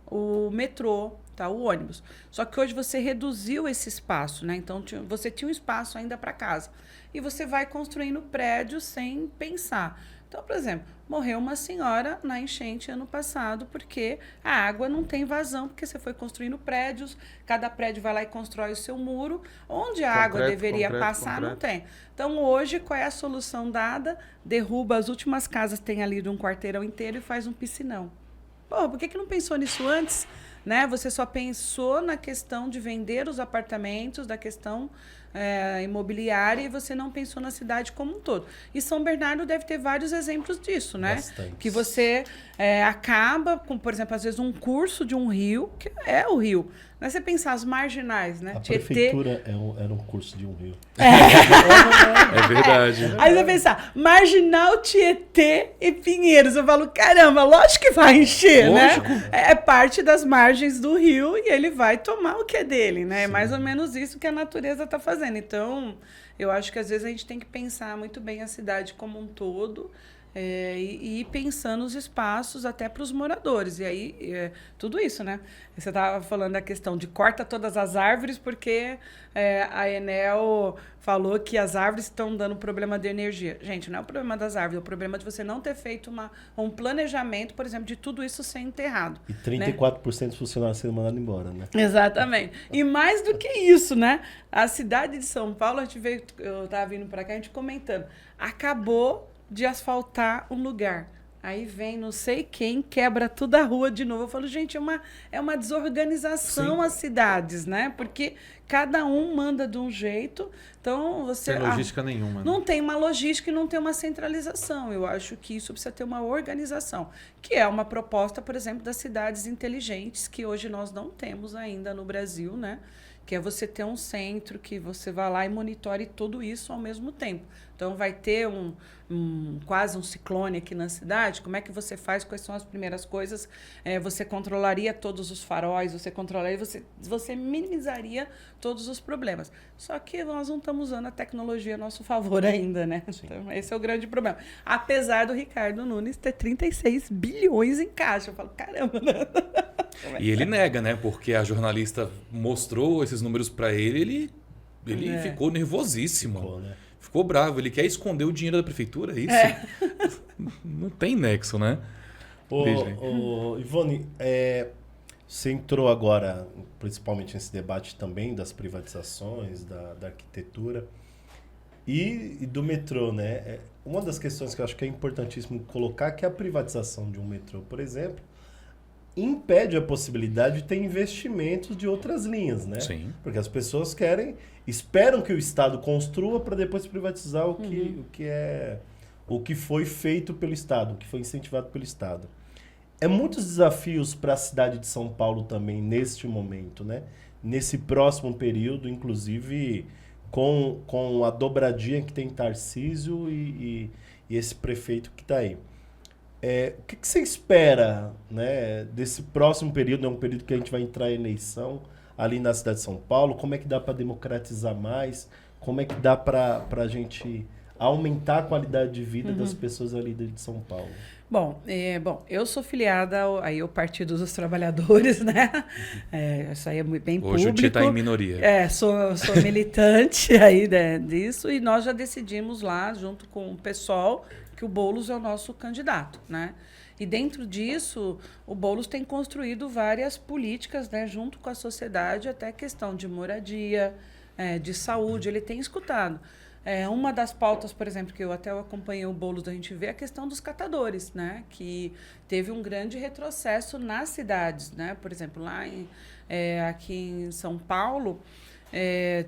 o metrô, tá, o ônibus. Só que hoje você reduziu esse espaço, né? Então você tinha um espaço ainda para casa. E você vai construindo prédios sem pensar. Então, por exemplo, morreu uma senhora na enchente ano passado porque a água não tem vazão, porque você foi construindo prédios, cada prédio vai lá e constrói o seu muro, onde a água deveria passar, não tem. Então, hoje, qual é a solução dada? Derruba as últimas casas, tem ali de um quarteirão inteiro e faz um piscinão. Pô, por que não pensou nisso antes? Né? Você só pensou na questão de vender os apartamentos, da questão imobiliária, e você não pensou na cidade como um todo. E São Bernardo deve ter vários exemplos disso, né? Bastante. Que você acaba com, por exemplo, às vezes um curso de um rio, que é o rio. Não é você pensar as marginais, né? A Tietê. prefeitura era um curso de um rio. É verdade. Aí você pensar, Marginal, Tietê e Pinheiros. Eu falo, caramba, lógico que vai encher, Lógico. né? É parte das margens do rio e ele vai tomar o que é dele, né? É mais ou menos isso que a natureza está fazendo. Então, eu acho que às vezes a gente tem que pensar muito bem a cidade como um todo, e ir pensando os espaços até para os moradores. E aí, tudo isso, né? Você estava falando da questão de corta todas as árvores, porque a Enel falou que as árvores estão dando problema de energia. Gente, não é o problema das árvores, é o problema de você não ter feito um planejamento, por exemplo, de tudo isso ser enterrado. E 34% dos funcionários sendo mandados embora, né? Exatamente. E mais do que isso, né? A cidade de São Paulo, eu estava vindo para cá, a gente comentando, acabou de asfaltar um lugar. Aí vem não sei quem, quebra toda a rua de novo. Eu falo, gente, é uma desorganização as cidades, né? Porque cada um manda de um jeito. Então, você... Sem logística nenhuma. Né? Não tem uma logística e não tem uma centralização. Eu acho que isso precisa ter uma organização, que é uma proposta, por exemplo, das cidades inteligentes, que hoje nós não temos ainda no Brasil, né? Que é você ter um centro que você vá lá e monitore tudo isso ao mesmo tempo. Então, vai ter quase um ciclone aqui na cidade. Como é que você faz? Quais são as primeiras coisas? Você controlaria todos os faróis, você minimizaria todos os problemas. Só que nós não estamos usando a tecnologia a nosso favor ainda, né? Então, esse é o grande problema. Apesar do Ricardo Nunes ter 36 bilhões em caixa. Eu falo, caramba, né? E ele nega, né? Porque a jornalista mostrou esses números para ele ficou nervosíssimo. Ficou, né? Ficou bravo. Ele quer esconder o dinheiro da prefeitura, é isso? não tem nexo, né? Virgem. Ivone, você entrou agora, principalmente nesse debate também das privatizações, da arquitetura e do metrô, né? Uma das questões que eu acho que é importantíssimo colocar é que a privatização de um metrô, por exemplo, impede a possibilidade de ter investimentos de outras linhas, né? Sim. Porque as pessoas esperam que o Estado construa para depois privatizar o que foi feito pelo Estado, o que foi incentivado pelo Estado. É muitos desafios para a cidade de São Paulo também neste momento, né? Nesse próximo período, inclusive com a dobradinha que tem Tarcísio e esse prefeito que está aí. O que você espera, né, desse próximo período? É um período que a gente vai entrar em eleição ali na cidade de São Paulo. Como é que dá para democratizar mais? Como é que dá para a gente aumentar a qualidade de vida das pessoas ali de São Paulo? Bom, eu sou filiada ao Partido dos Trabalhadores, né? Isso aí é bem público. Hoje o Tia está em minoria. Sou militante aí disso e nós já decidimos lá, junto com o pessoal, que o Boulos é o nosso candidato, né? E dentro disso, o Boulos tem construído várias políticas, né, junto com a sociedade, até questão de moradia, de saúde, ele tem escutado. Uma das pautas, por exemplo, que eu até acompanhei o Boulos, a gente vê a questão dos catadores, né? Que teve um grande retrocesso nas cidades, né? Por exemplo, aqui em São Paulo,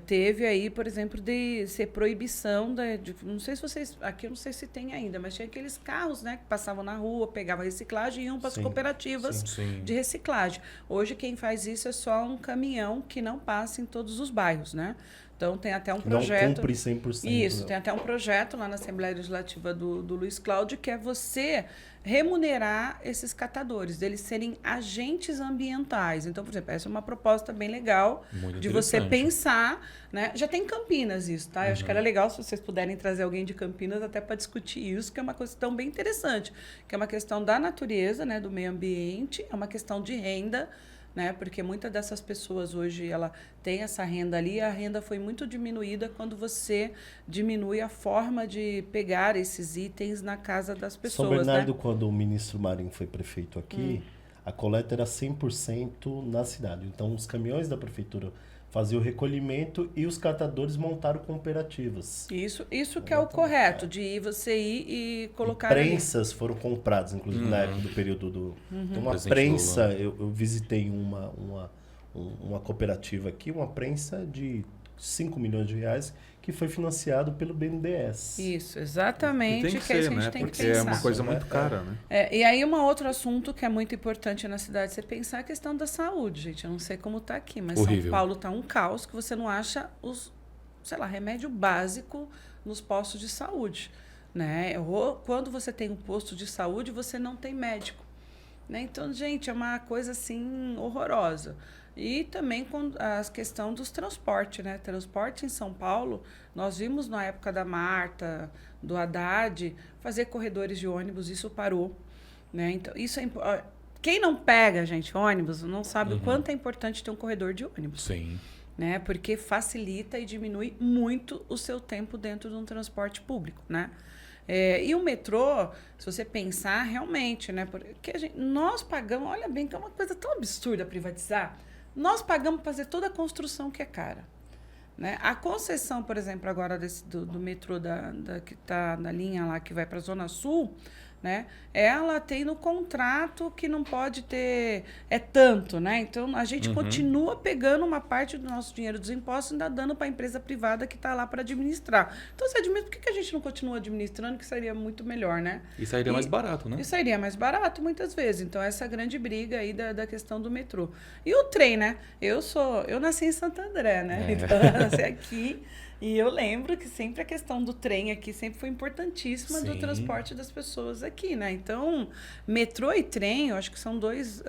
teve aí, por exemplo, de ser proibição não sei se vocês, aqui eu não sei se tem ainda, mas tinha aqueles carros, né, que passavam na rua, pegavam reciclagem e iam para as cooperativas de reciclagem. Hoje quem faz isso é só um caminhão que não passa em todos os bairros, né? Então, tem até um projeto... Não cumpre 100%. Isso, tem até um projeto lá na Assembleia Legislativa do Luiz Cláudio, que é você remunerar esses catadores, deles serem agentes ambientais. Então, por exemplo, essa é uma proposta bem legal de você pensar, né? Já tem em Campinas isso, tá? Eu acho que era legal se vocês puderem trazer alguém de Campinas até para discutir isso, que é uma questão bem interessante, que é uma questão da natureza, né? Do meio ambiente, é uma questão de renda, né? Porque muitas dessas pessoas hoje ela tem essa renda ali, a renda foi muito diminuída quando você diminui a forma de pegar esses itens na casa das pessoas. São Bernardo, né? Quando o ministro Marinho foi prefeito aqui, a coleta era 100% na cidade. Então, os caminhões da prefeitura faziam o recolhimento e os catadores montaram cooperativas. Isso que é o correto, de você ir e colocar... Prensas foram compradas, inclusive na época do período do... Então, uma prensa, eu visitei uma cooperativa aqui, uma prensa de 5 milhões de reais, que foi financiado pelo BNDES. Isso, exatamente. E tem que ser, a gente né? tem Porque que pensar. é uma coisa muito cara, né? E aí, um outro assunto que é muito importante na cidade, você pensar a questão da saúde, gente. Eu não sei como está aqui, mas Horrível. São Paulo está um caos que você não acha remédio básico nos postos de saúde, né? Quando você tem um posto de saúde, você não tem médico, né? Então, gente, é uma coisa assim horrorosa. E também com a questão dos transportes, né? Transporte em São Paulo, nós vimos na época da Marta, do Haddad, fazer corredores de ônibus, isso parou, né? Então, isso quem não pega, gente, ônibus, não sabe o quanto é importante ter um corredor de ônibus. Sim. Né? Porque facilita e diminui muito o seu tempo dentro de um transporte público, né? E o metrô, se você pensar realmente, né? Porque nós pagamos, olha bem, que é uma coisa tão absurda privatizar. Nós pagamos para fazer toda a construção que é cara, né? A concessão, por exemplo, agora do metrô que está na linha lá que vai para a Zona Sul, né? Ela tem no contrato que não pode ter tanto, né? Então a gente continua pegando uma parte do nosso dinheiro dos impostos e ainda dando para a empresa privada que está lá para administrar. Então por que a gente não continua administrando, que seria muito melhor, né? E sairia mais barato, né? E sairia mais barato muitas vezes. Então essa é a grande briga aí da questão do metrô. E o trem, né? Eu nasci em Santo André, né? Então eu nasci aqui. E eu lembro que sempre a questão do trem aqui sempre foi importantíssima do transporte das pessoas aqui, né? Então, metrô e trem, eu acho que são dois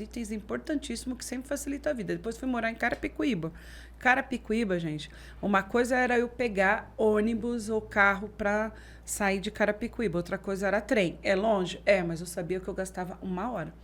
itens importantíssimos que sempre facilitam a vida. Depois fui morar em Carapicuíba. Carapicuíba, gente, uma coisa era eu pegar ônibus ou carro para sair de Carapicuíba, outra coisa era trem. É longe? Mas eu sabia que eu gastava 1 hora.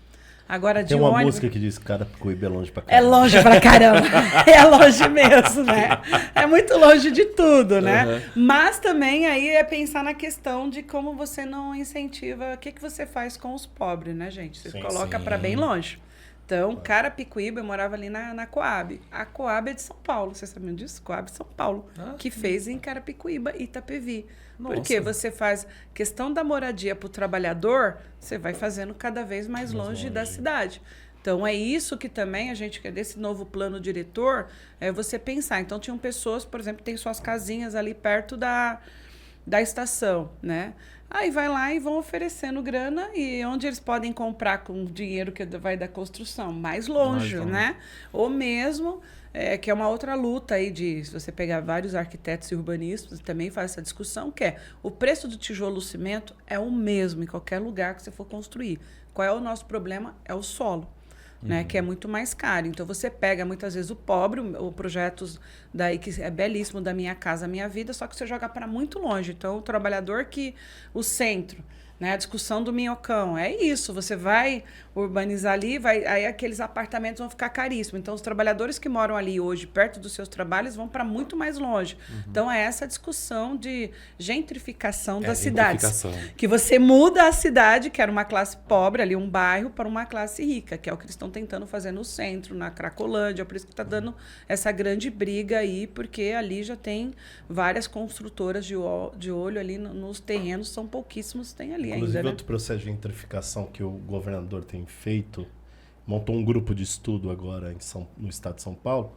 Agora, de Tem uma ônibus... música que diz que Carapicuíba é longe pra É caramba. longe pra caramba. É longe mesmo, né? É muito longe de tudo, né? Uhum. Mas também aí é pensar na questão de como você não incentiva, o que você faz com os pobres, né, gente? Você Sim, coloca sim. pra bem longe. Então, Carapicuíba, eu morava ali na Coab. A Coab é de São Paulo, vocês sabiam disso? Coab São Paulo, que fez em Carapicuíba, Itapevi. Porque você faz questão da moradia para o trabalhador, você vai fazendo cada vez mais longe da cidade. Então, é isso que também a gente quer desse novo plano diretor, é você pensar. Então, tinham pessoas, por exemplo, que têm suas casinhas ali perto da estação, né? Aí vai lá e vão oferecendo grana e onde eles podem comprar com o dinheiro que vai da construção? Mais longe, né? Ou mesmo, que é uma outra luta aí de, se você pegar vários arquitetos e urbanistas, também faz essa discussão, que é o preço do tijolo e cimento é o mesmo em qualquer lugar que você for construir. Qual é o nosso problema? É o solo. Né, que é muito mais caro. Então, você pega, muitas vezes, o pobre, o projetos daí que é belíssimo da Minha Casa Minha Vida, só que você joga para muito longe. Então, o trabalhador o centro, né, a discussão do minhocão, é isso. Você vai urbanizar ali, aí aqueles apartamentos vão ficar caríssimos. Então, os trabalhadores que moram ali hoje, perto dos seus trabalhos, vão para muito mais longe. Então, é essa discussão de gentrificação das cidades. Que você muda a cidade, que era uma classe pobre, ali um bairro, para uma classe rica, que é o que eles estão tentando fazer no centro, na Cracolândia. Por isso que está dando essa grande briga aí, porque ali já tem várias construtoras de olho ali nos terrenos, são pouquíssimos, tem ali. Inclusive, ainda, né? outro processo de gentrificação que o governador tem feito, montou um grupo de estudo agora no estado de São Paulo,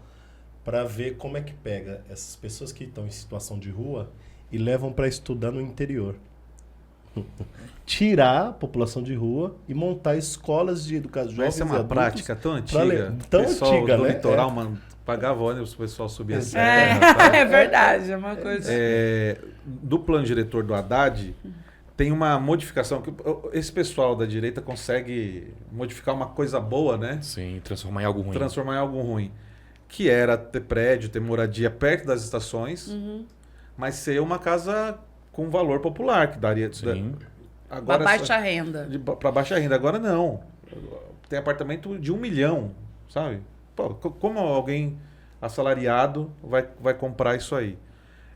para ver como é que pega essas pessoas que estão em situação de rua e levam para estudar no interior. Tirar a população de rua e montar escolas de educação jovens. Essa é uma adultos prática tão antiga. Tão pessoal antiga, do né? litoral, mano, pagava ônibus, o pessoal subia a serra. Tá? É verdade, é uma coisa... Do plano diretor do Haddad, tem uma modificação que esse pessoal da direita consegue modificar uma coisa boa, né? Sim, transformar em algo ruim. Transformar em algo ruim. Que era ter prédio, ter moradia perto das estações, mas ser uma casa com valor popular, que daria... Sim. Para baixa renda. Para baixa renda. Agora não. Tem apartamento de 1 milhão, sabe? Pô, como alguém assalariado vai comprar isso aí?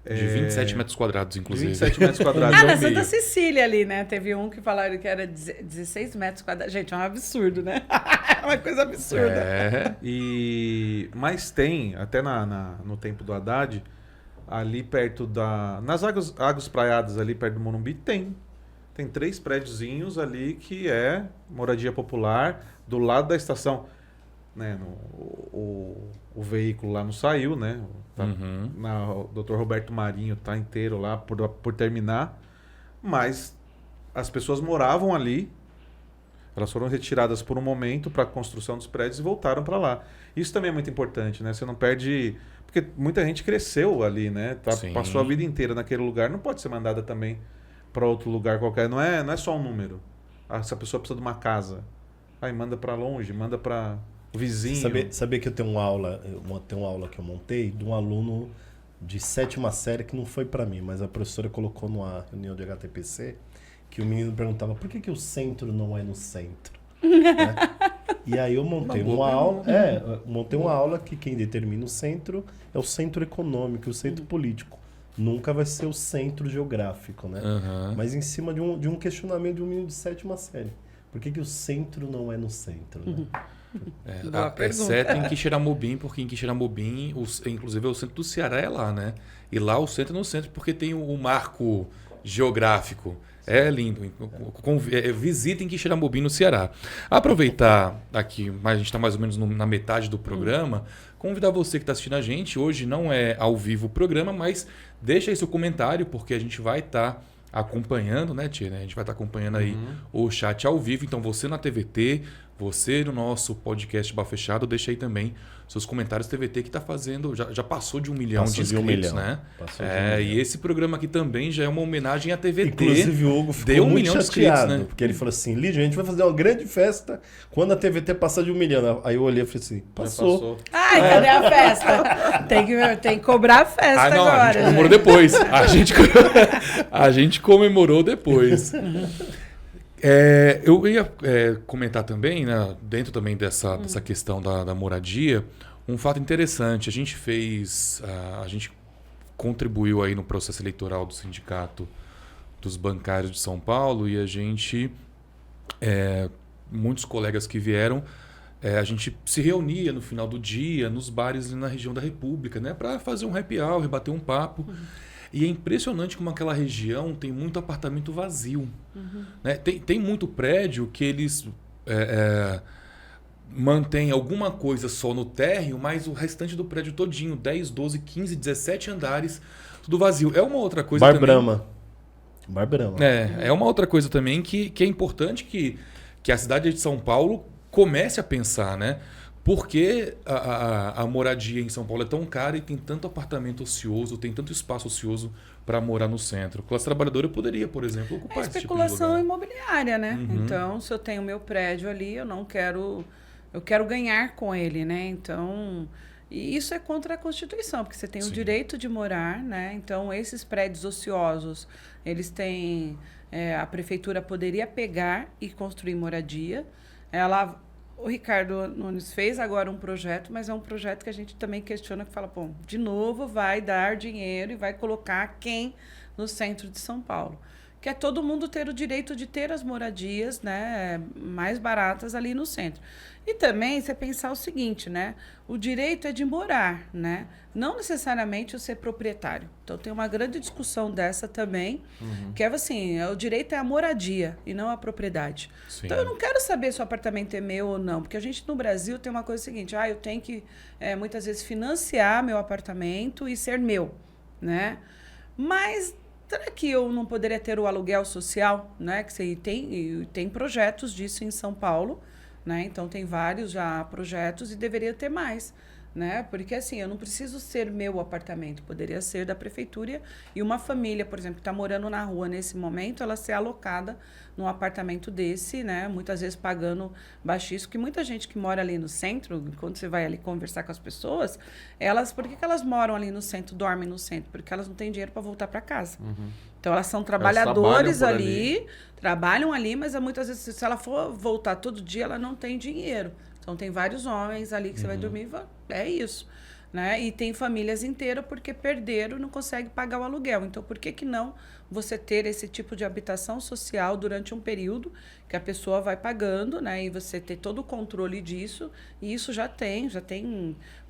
De 27 metros quadrados, inclusive. 27 metros quadrados. Na Santa Cecília ali, né? Teve um que falaram que era 16 metros quadrados. Gente, é um absurdo, né? É uma coisa absurda. Mas tem, até no tempo do Haddad, ali perto nas águas praiadas, ali perto do Morumbi, tem 3 prédiozinhos ali que é moradia popular, do lado da estação. Né, o veículo lá não saiu, né? O Dr. Roberto Marinho está inteiro lá por terminar, mas as pessoas moravam ali, elas foram retiradas por um momento para a construção dos prédios e voltaram para lá. Isso também é muito importante, né? Você não perde... Porque muita gente cresceu ali, né? Passou a vida inteira naquele lugar, não pode ser mandada também para outro lugar qualquer. Não é só um número. Essa pessoa precisa de uma casa. Aí manda para longe, manda para... vizinho. Sabia que eu tenho uma aula que eu montei de um aluno de 7ª série que não foi para mim, mas a professora colocou numa reunião de HTPC que o menino perguntava por que o centro não é no centro. Né? E aí eu montei uma aula que quem determina o centro é o centro econômico, o centro político. Nunca vai ser o centro geográfico, né? Mas em cima de um questionamento de um menino de 7ª série. Por que o centro não é no centro, né? Exceto em Quixeramobim, porque em Quixeramobim, inclusive o centro do Ceará é lá, né? E lá o centro é no centro porque tem o marco geográfico. É lindo. Visitem Quixeramobim no Ceará. Aproveitar aqui, a gente está mais ou menos na metade do programa, convidar você que está assistindo a gente. Hoje não é ao vivo o programa, mas deixa aí seu comentário, porque a gente vai estar acompanhando, né, Tia? A gente vai estar acompanhando aí o chat ao vivo. Então, você na TVT, você no nosso podcast Bar Fechado, deixa aí também seus comentários. TVT que está fazendo, já passou de 1 milhão de inscritos, né? E esse programa aqui também já é uma homenagem à TVT. Inclusive o Hugo ficou muito milhão chateado, de inscritos, né? Porque ele falou assim, Lídio, a gente vai fazer uma grande festa quando a TVT passar de 1 milhão. Aí eu olhei e falei assim, passou. Ai, cadê a festa? Tem que cobrar a festa agora. A gente comemorou depois. A gente comemorou depois. Eu ia comentar também, né, dentro também dessa questão da moradia, um fato interessante. A gente contribuiu aí no processo eleitoral do Sindicato dos Bancários de São Paulo e a gente, muitos colegas que vieram, a gente se reunia no final do dia nos bares ali na região da República, né, para fazer um happy hour, bater um papo. E é impressionante como aquela região tem muito apartamento vazio. Né? Tem muito prédio que eles mantêm alguma coisa só no térreo, mas o restante do prédio todinho, 10, 12, 15, 17 andares, tudo vazio. É uma outra coisa Bar também... Brahma. É uma outra coisa também que é importante que a cidade de São Paulo comece a pensar, né? Por que a moradia em São Paulo é tão cara e tem tanto apartamento ocioso, tem tanto espaço ocioso para morar no centro? A classe trabalhadora poderia, por exemplo, ocupar esse tipo de especulação lugar. imobiliária, né? Então, se eu tenho meu prédio ali, eu quero ganhar com ele, né? Então, e isso é contra a Constituição, porque você tem o direito de morar, né? Então, esses prédios ociosos, eles têm... a prefeitura poderia pegar e construir moradia. O Ricardo Nunes fez agora um projeto, mas é um projeto que a gente também questiona, que fala, bom, de novo vai dar dinheiro e vai colocar quem no centro de São Paulo? Que é todo mundo ter o direito de ter as moradias, né, mais baratas ali no centro. E também você pensar o seguinte, né? O direito é de morar, né? Não necessariamente o ser proprietário. Então tem uma grande discussão dessa também, que é assim, o direito é a moradia e não a propriedade. Sim. Então eu não quero saber se o apartamento é meu ou não, porque a gente no Brasil tem uma coisa seguinte, eu tenho que muitas vezes financiar meu apartamento e ser meu, né? Mas será que eu não poderia ter o aluguel social, né? Que você tem projetos disso em São Paulo, né? Então tem vários já projetos e deveria ter mais, né? Porque assim, eu não preciso ser meu apartamento, poderia ser da prefeitura e uma família, por exemplo, que está morando na rua nesse momento, ela ser alocada num apartamento desse, né? Muitas vezes pagando baixíssimo, que muita gente que mora ali no centro, quando você vai ali conversar com as pessoas, por que elas moram ali no centro, dormem no centro? Porque elas não têm dinheiro para voltar para casa. Então, elas são trabalhadores ali, trabalham ali, mas muitas vezes, se ela for voltar todo dia, ela não tem dinheiro. Então, tem vários homens ali que você vai dormir e é isso. Né? E tem famílias inteiras porque perderam e não conseguem pagar o aluguel. Então, por que não você ter esse tipo de habitação social durante um período que a pessoa vai pagando, né? E você ter todo o controle disso. E isso já tem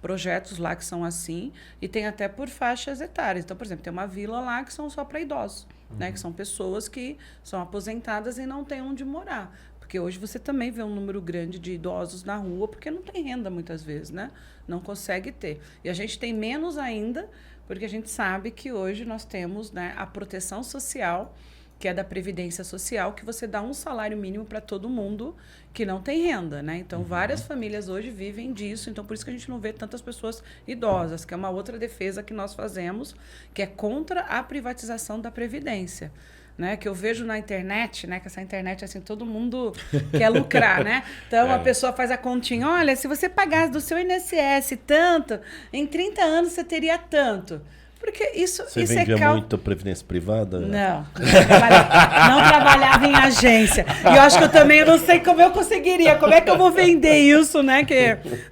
projetos lá que são assim. E tem até por faixas etárias. Então, por exemplo, tem uma vila lá que são só para idosos, né? Que são pessoas que são aposentadas e não têm onde morar. Porque hoje você também vê um número grande de idosos na rua, porque não tem renda muitas vezes, né? Não consegue ter. E a gente tem menos ainda, porque a gente sabe que hoje nós temos, né, a proteção social, que é da Previdência Social, que você dá um salário mínimo para todo mundo que não tem renda, né? Então, várias famílias hoje vivem disso. Então, por isso que a gente não vê tantas pessoas idosas, que é uma outra defesa que nós fazemos, que é contra a privatização da Previdência. Né, que eu vejo na internet, né, que essa internet, assim, todo mundo quer lucrar, né? Então, a pessoa faz a continha, olha, se você pagasse do seu INSS tanto, em 30 anos você teria tanto. Porque isso vendia muito previdência privada? Não trabalhava em agência. E eu acho que eu também não sei como eu conseguiria, como é que eu vou vender isso, né?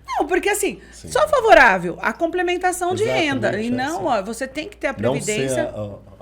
Não, porque assim, só favorável a complementação de renda. E não, você tem que ter a previdência...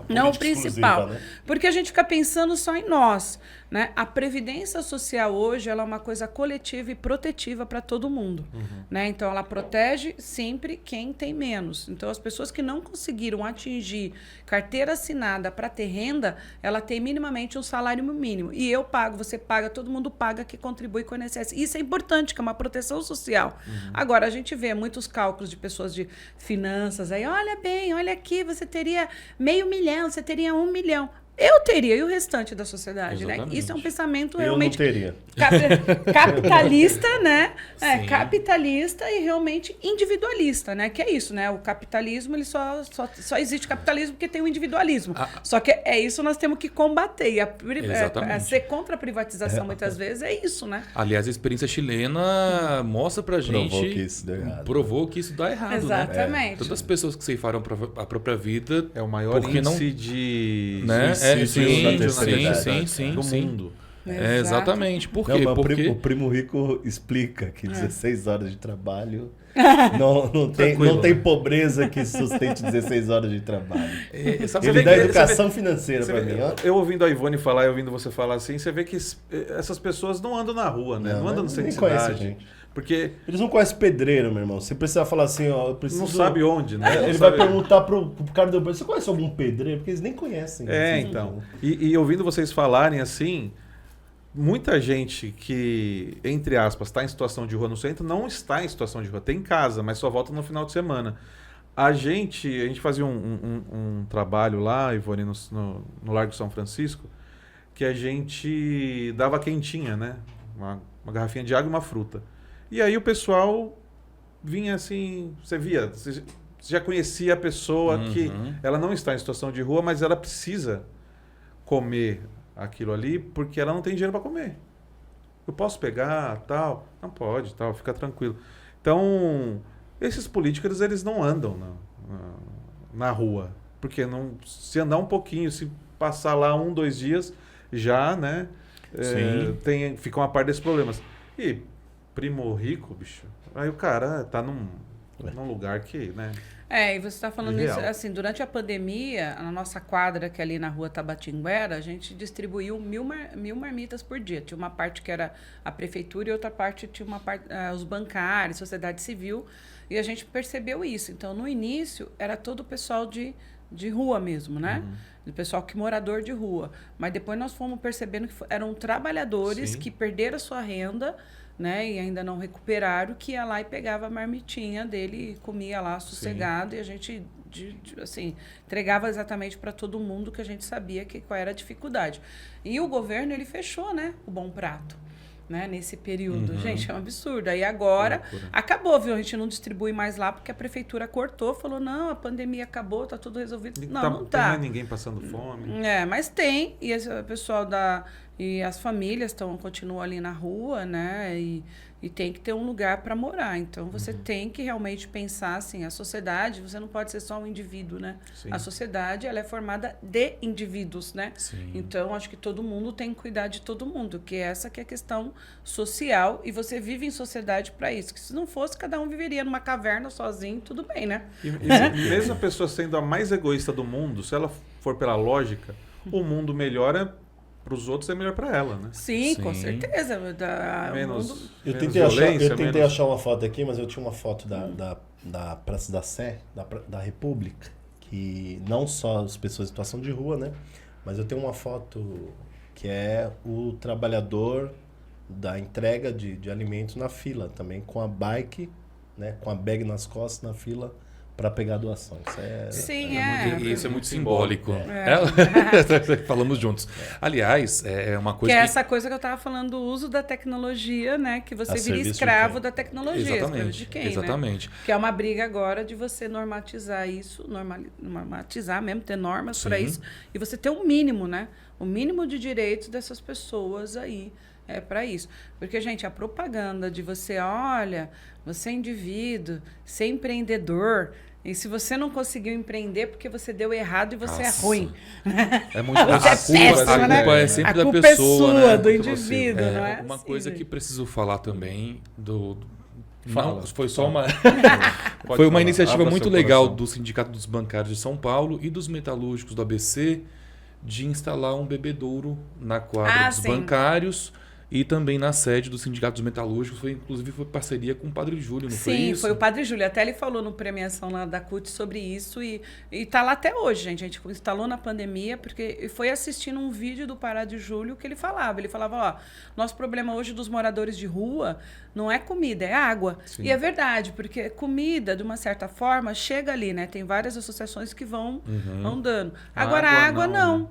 Não o principal, né? Porque a gente fica pensando só em nós, né? A previdência social hoje ela é uma coisa coletiva e protetiva para todo mundo, né? Então ela protege sempre quem tem menos. Então as pessoas que não conseguiram atingir carteira assinada para ter renda, ela tem minimamente um salário mínimo. E eu pago, você paga, todo mundo paga que contribui com o INSS. Isso é importante, que é uma proteção social. Agora a gente vê muitos cálculos de pessoas de finanças aí, olha bem, olha aqui, você teria 500 mil, você teria 1 milhão. Eu teria, e o restante da sociedade, né? Isso é um pensamento realmente... Eu não teria. Capitalista, né? Capitalista e realmente individualista, né? Que é isso, né? O capitalismo, ele só existe capitalismo porque tem o individualismo. Só que é isso nós temos que combater. E ser contra a privatização, muitas vezes, é isso, né? Aliás, a experiência chilena mostra pra gente... Provou que isso deu errado. Provou que isso dá errado, Exatamente. né? Todas as pessoas que ceifaram a própria vida... É o maior índice de... Né? suicídio Sim, do mundo. Exatamente. Por Não, quê? mas Porque o Primo Rico explica que 16 horas de trabalho não Tranquilo, tem né? pobreza que sustente 16 horas de trabalho. sabe Ele vê dá que- educação financeira Você pra vê- mim, ó. Eu ouvindo a Ivone falar e ouvindo você falar assim, você vê que essas pessoas não andam na rua, né? Não andam no centro nem de conhece a cidade. gente. Porque Eles não conhecem pedreiro, meu irmão. Você precisa falar assim, ó, eu preciso... não sabe onde, né? Não Ele vai sabe- perguntar pro cara do banco, você conhece algum pedreiro? Porque eles nem conhecem. É, assim, então. E ouvindo vocês falarem assim, muita gente que, entre aspas, está em situação de rua no centro, não está em situação de rua. Tem em casa, mas só volta no final de semana. A gente fazia um trabalho lá, Ivone, no Largo São Francisco, que a gente dava quentinha, né? Uma garrafinha de água e uma fruta. E aí o pessoal vinha assim, você já conhecia a pessoa que ela não está em situação de rua, mas ela precisa comer aquilo ali porque ela não tem dinheiro para comer. Eu posso pegar, tal? Não pode, tal, fica tranquilo. Então, esses políticos, eles não andam na rua, porque se andar um pouquinho, se passar lá 1, 2 dias, já, né, fica uma parte desses problemas. E Primo Rico, bicho, aí o cara tá num lugar que, né... E você está falando isso, Irreal. assim, durante a pandemia, na nossa quadra, que é ali na rua Tabatinguera, a gente distribuiu 1.000 marmitas por dia. Tinha uma parte que era a prefeitura e outra parte tinha os bancários, sociedade civil, e a gente percebeu isso. Então, no início, era todo o pessoal de rua mesmo, né? O pessoal que morador de rua. Mas depois nós fomos percebendo que eram trabalhadores Sim. que perderam a sua renda, né, e ainda não recuperaram, que ia lá e pegava a marmitinha dele e comia lá sossegado. E a gente assim, entregava exatamente para todo mundo, que a gente sabia qual era a dificuldade. E o governo, ele fechou, né, o Bom Prato, né, nesse período. Gente, é um absurdo. Aí agora acabou, viu? A gente não distribui mais lá porque a prefeitura cortou, falou, não, a pandemia acabou, tá tudo resolvido. Não Tem tá. mais ninguém passando fome. Mas tem, e o pessoal e as famílias continuam ali na rua, né? E tem que ter um lugar para morar. Então, você tem que realmente pensar assim, a sociedade, você não pode ser só um indivíduo, né? Sim. A sociedade, ela é formada de indivíduos, né? Sim. Então, acho que todo mundo tem que cuidar de todo mundo, que essa que é a questão social, e você vive em sociedade para isso. Que se não fosse, cada um viveria numa caverna sozinho, tudo bem, né? E mesmo a pessoa sendo a mais egoísta do mundo, se ela for pela lógica, o mundo melhora para os outros, é melhor para ela, né? Sim, com Sim. certeza. Menos, Eu menos tentei, violência, tentei menos... achar uma foto aqui, mas eu tinha uma foto da Praça da Sé, da República, que não só as pessoas em situação de rua, né? Mas eu tenho uma foto que é o trabalhador da entrega de alimentos na fila também, com a bike, né? Com a bag nas costas na fila para pegar a doação. Sim, Isso é muito simbólico. É. Falamos juntos. Aliás, é uma Que coisa é essa coisa que eu estava falando, do uso da tecnologia, né? Que você A vira serviço de escravo quem? da tecnologia. Escravo de Exatamente. quem, Exatamente. né? Que é uma briga agora de você normatizar isso, normatizar mesmo, ter normas para Sim. isso. E você ter um mínimo, né? O mínimo de direitos dessas pessoas aí. É para isso. Porque, gente, a propaganda de você, olha, você é indivíduo, você é empreendedor, e se você não conseguiu empreender porque você deu errado e você Nossa. é ruim. É muito Você é péssimo, a né? culpa é sempre A da culpa pessoa, é sua, né? do indivíduo, não é Uma assim, coisa gente. que preciso falar também Fala. Não, foi só uma Pode foi uma falar. iniciativa Abra muito seu legal coração. do Sindicato dos Bancários de São Paulo e dos Metalúrgicos do ABC de instalar um bebedouro na quadra dos sim. bancários e também na sede do Sindicato dos Metalúrgicos. Inclusive foi parceria com o Padre Júlio, não foi Sim, isso? foi o Padre Júlio. Até ele falou no premiação lá da CUT sobre isso e tá lá até hoje, gente. A gente instalou na pandemia porque foi assistindo um vídeo do Padre Júlio que ele falava. Ele falava, ó, nosso problema hoje dos moradores de rua não é comida, é água. Sim. E é verdade, porque comida, de uma certa forma, chega ali, né? Tem várias associações que vão dando. Agora, a água não. né?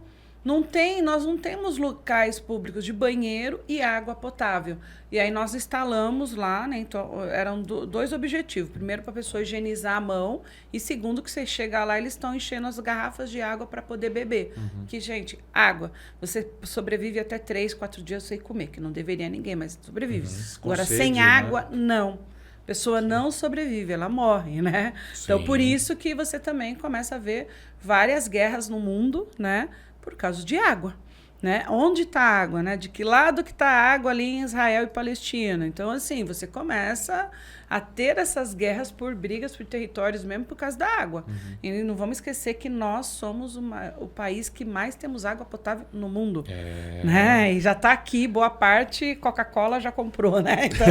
Nós não temos locais públicos de banheiro e água potável. E aí nós instalamos lá, né? Então, eram dois objetivos. Primeiro, para a pessoa higienizar a mão. E segundo, que você chegar lá, eles estão enchendo as garrafas de água para poder beber. Que, gente, água. Você sobrevive até 3, 4 dias sem comer, que não deveria ninguém, mas sobrevive. Com Agora, sede, sem né? água, não. A pessoa não sobrevive, ela morre, né? Então, Sim. por isso que você também começa a ver várias guerras no mundo, né? Por causa de água, né? Onde está a água, né? De que lado que está a água ali em Israel e Palestina? Então, assim, você começa a ter essas guerras por brigas por territórios mesmo por causa da água. E não vamos esquecer que nós somos o país que mais temos água potável no mundo. Né? E já está aqui, boa parte, Coca-Cola já comprou, né? Então,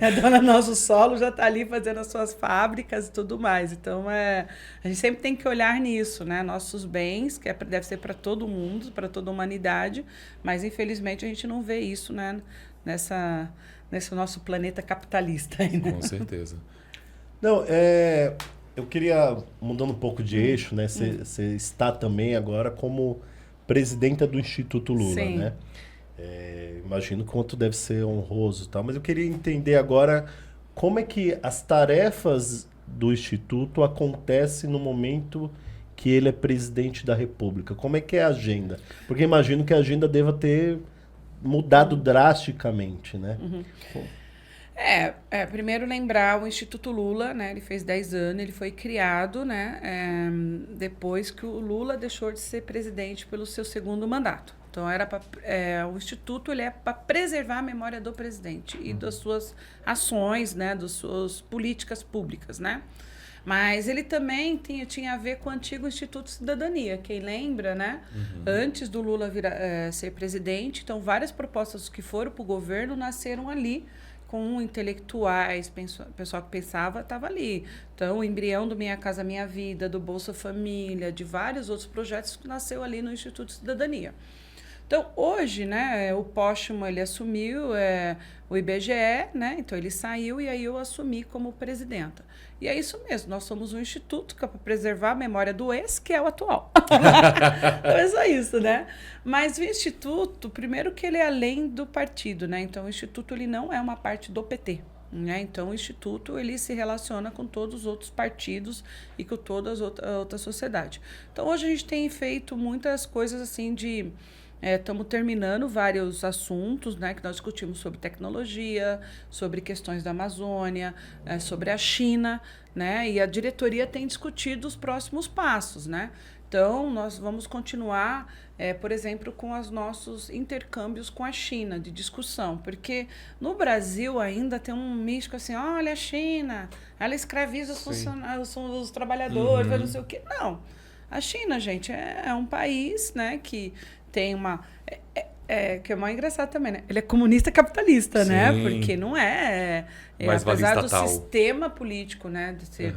a dona do nosso solo já está ali fazendo as suas fábricas e tudo mais. Então, a gente sempre tem que olhar nisso, né? Nossos bens, que deve ser para todo mundo, para toda a humanidade, mas infelizmente a gente não vê isso, né? Nesse nosso planeta capitalista. Aí, né? Com certeza. Não, eu queria, mudando um pouco de eixo, né? Você está também agora como presidenta do Instituto Lula, Sim. né? Imagino quanto deve ser honroso e tal, mas eu queria entender agora como é que as tarefas do Instituto acontecem no momento que ele é presidente da República. Como é que é a agenda? Porque imagino que a agenda deva ter mudado drasticamente, né? Primeiro lembrar o Instituto Lula, né? Ele fez 10 anos, ele foi criado, né? Depois que o Lula deixou de ser presidente pelo seu segundo mandato. Então, o Instituto ele é para preservar a memória do presidente e das suas ações, né? Das suas políticas públicas, né? Mas ele também tinha a ver com o antigo Instituto Cidadania. Quem lembra, né? Antes do Lula ser presidente, então várias propostas que foram para o governo nasceram ali, com intelectuais, pessoal que pensava, estava ali. Então, o embrião do Minha Casa Minha Vida, do Bolsa Família, de vários outros projetos que nasceu ali no Instituto Cidadania. Então, hoje, né, o Póstumo, ele assumiu o IBGE, né, então ele saiu e aí eu assumi como presidenta. E é isso mesmo, nós somos um instituto que é para preservar a memória do ex, que é o atual. Então, é só isso, né? Mas o instituto, primeiro que ele é além do partido, né, então o instituto ele não é uma parte do PT. Né? Então, o Instituto ele se relaciona com todos os outros partidos e com toda a outra sociedade. Então, hoje a gente tem feito muitas coisas assim de... Estamos terminando vários assuntos, né, que nós discutimos sobre tecnologia, sobre questões da Amazônia, sobre a China, né, e a diretoria tem discutido os próximos passos, né. Então, nós vamos continuar, por exemplo, com os nossos intercâmbios com a China, de discussão, porque no Brasil ainda tem um místico assim, olha a China, ela escraviza os trabalhadores, não sei o quê. Não, a China, gente, é um país, né, que tem uma... que é mais engraçado também, né? Ele é comunista capitalista, né? Porque não apesar do sistema político, né? De ser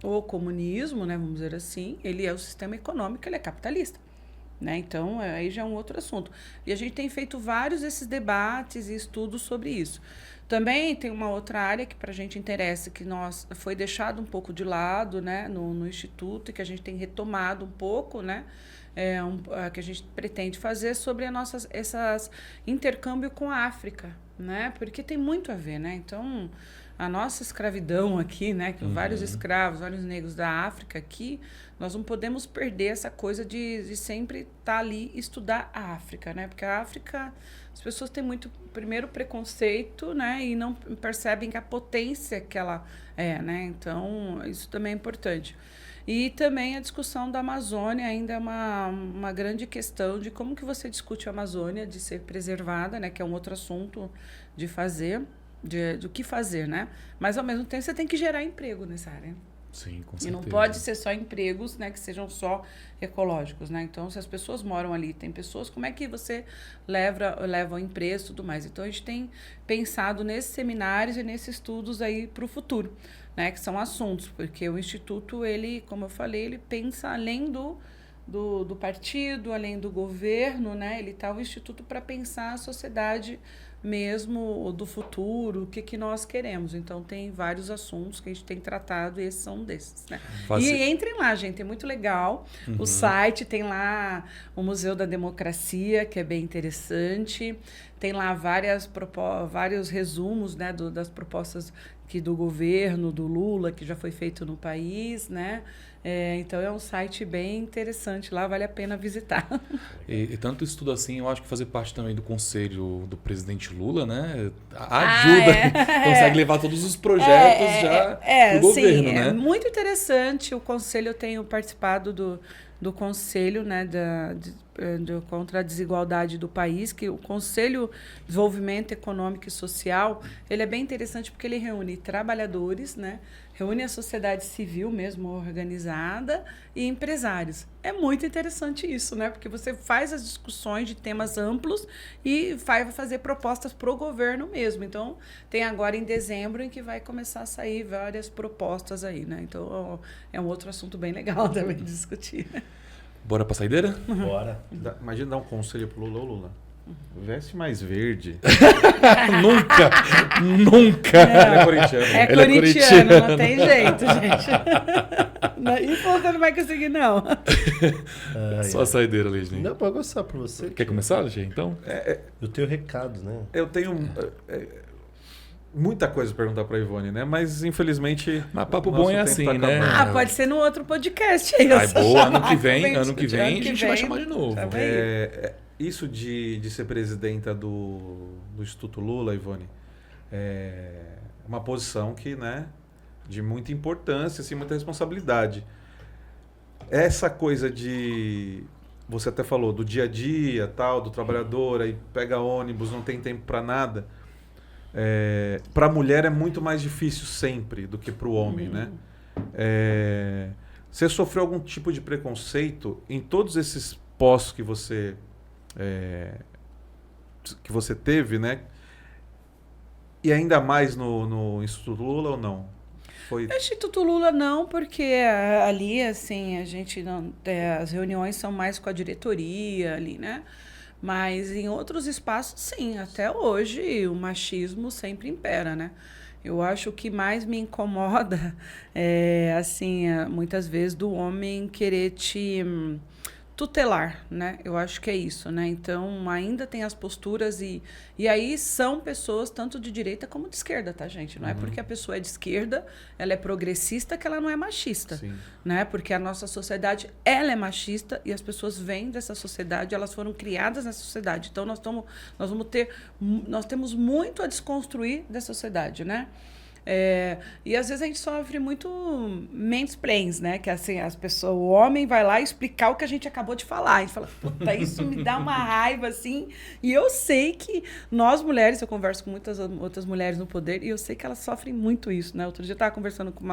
o comunismo, né? Vamos dizer assim, ele é o sistema econômico, ele é capitalista. Né? Então, aí já é um outro assunto. E a gente tem feito vários desses debates e estudos sobre isso. Também tem uma outra área que para a gente interessa, que foi deixado um pouco de lado, né? no Instituto, e que a gente tem retomado um pouco, né? Que a gente pretende fazer sobre essas intercâmbio com a África, né? Porque tem muito a ver, né? Então, a nossa escravidão aqui, né? Que vários escravos, vários negros da África aqui, nós não podemos perder essa coisa de sempre estar ali e estudar a África, né? Porque a África, as pessoas têm muito, primeiro, preconceito, né? E não percebem a potência que ela é, né? Então, isso também é importante. E também a discussão da Amazônia ainda é uma grande questão de como que você discute a Amazônia, de ser preservada, né? Que é um outro assunto de fazer, do que fazer, né? Mas, ao mesmo tempo, você tem que gerar emprego nessa área. Sim, com certeza. E não pode ser só empregos, né, que sejam só ecológicos, né? Então, se as pessoas moram ali, tem pessoas, como é que você leva o emprego e tudo mais? Então, a gente tem pensado nesses seminários e nesses estudos aí para o futuro, né, que são assuntos, porque o Instituto, ele, como eu falei, ele pensa além do partido, além do governo, né? Ele está o Instituto para pensar a sociedade mesmo do futuro, o que nós queremos. Então, tem vários assuntos que a gente tem tratado e esses são um desses, né? E entrem lá, gente, é muito legal. O site tem lá o Museu da Democracia, que é bem interessante. Tem lá vários resumos, né, das propostas do governo, do Lula, que já foi feito no país, né? Então, é um site bem interessante lá, vale a pena visitar. E tanto estudo assim, eu acho que fazer parte também do conselho do presidente Lula, né? Ajuda, consegue levar todos os projetos pro governo, né? É muito interessante. O conselho, eu tenho participado do conselho, né, contra a desigualdade do país, que o Conselho de Desenvolvimento Econômico e Social, ele é bem interessante porque ele reúne trabalhadores, né? Reúne a sociedade civil mesmo organizada e empresários. É muito interessante isso, né? Porque você faz as discussões de temas amplos e vai fazer propostas para o governo mesmo. Então, tem agora em dezembro em que vai começar a sair várias propostas aí, né? Então, é um outro assunto bem legal também de discutir. Bora pra saideira? Bora. Imagina dar um conselho pro Lula. Ô, Lula, veste mais verde. Nunca! Ele é corintiano. É Ele é corintiano, não corintiano. tem jeito, gente. E você não vai conseguir, não. Só a saideira, Leidinho. Não, pode gostar pra você. Quer começar, Leidinho, então? Eu tenho recado, né? Eu tenho muita coisa pra perguntar pra Ivone, né? Mas, infelizmente... Mas papo nosso bom é tempo assim, tá né? acabando. Pode ser no outro podcast aí. Ai, eu só boa, ano chamar, que vem vem a gente vai vem, chamar de novo. tá bem? Isso de ser presidenta do Instituto Lula, Ivone, é uma posição que, né, de muita importância, assim, muita responsabilidade. Essa coisa de... Você até falou do dia a dia, tal, do trabalhador, aí pega ônibus, não tem tempo para nada. Para a mulher é muito mais difícil sempre do que para o homem, né? Você sofreu algum tipo de preconceito em todos esses postos que você teve, né? E ainda mais no Instituto Lula ou não? Foi... No Instituto Lula não, porque ali, assim, a gente não... as reuniões são mais com a diretoria ali, né? Mas em outros espaços, sim, até hoje o machismo sempre impera, né? Eu acho que mais me incomoda assim, muitas vezes do homem querer te tutelar, né? Eu acho que é isso, né? Então, ainda tem as posturas e aí são pessoas tanto de direita como de esquerda, tá, gente? Não é porque a pessoa é de esquerda, ela é progressista, que ela não é machista, Sim. né? Porque a nossa sociedade, ela é machista e as pessoas vêm dessa sociedade, elas foram criadas nessa sociedade. Então, nós temos muito a desconstruir dessa sociedade, né? E às vezes a gente sofre muito mansplains, né? Que assim, o homem vai lá explicar o que a gente acabou de falar. A gente fala, puta, isso me dá uma raiva, assim. E eu sei que nós mulheres, eu converso com muitas outras mulheres no poder, e eu sei que elas sofrem muito isso, né? Outro dia eu estava conversando com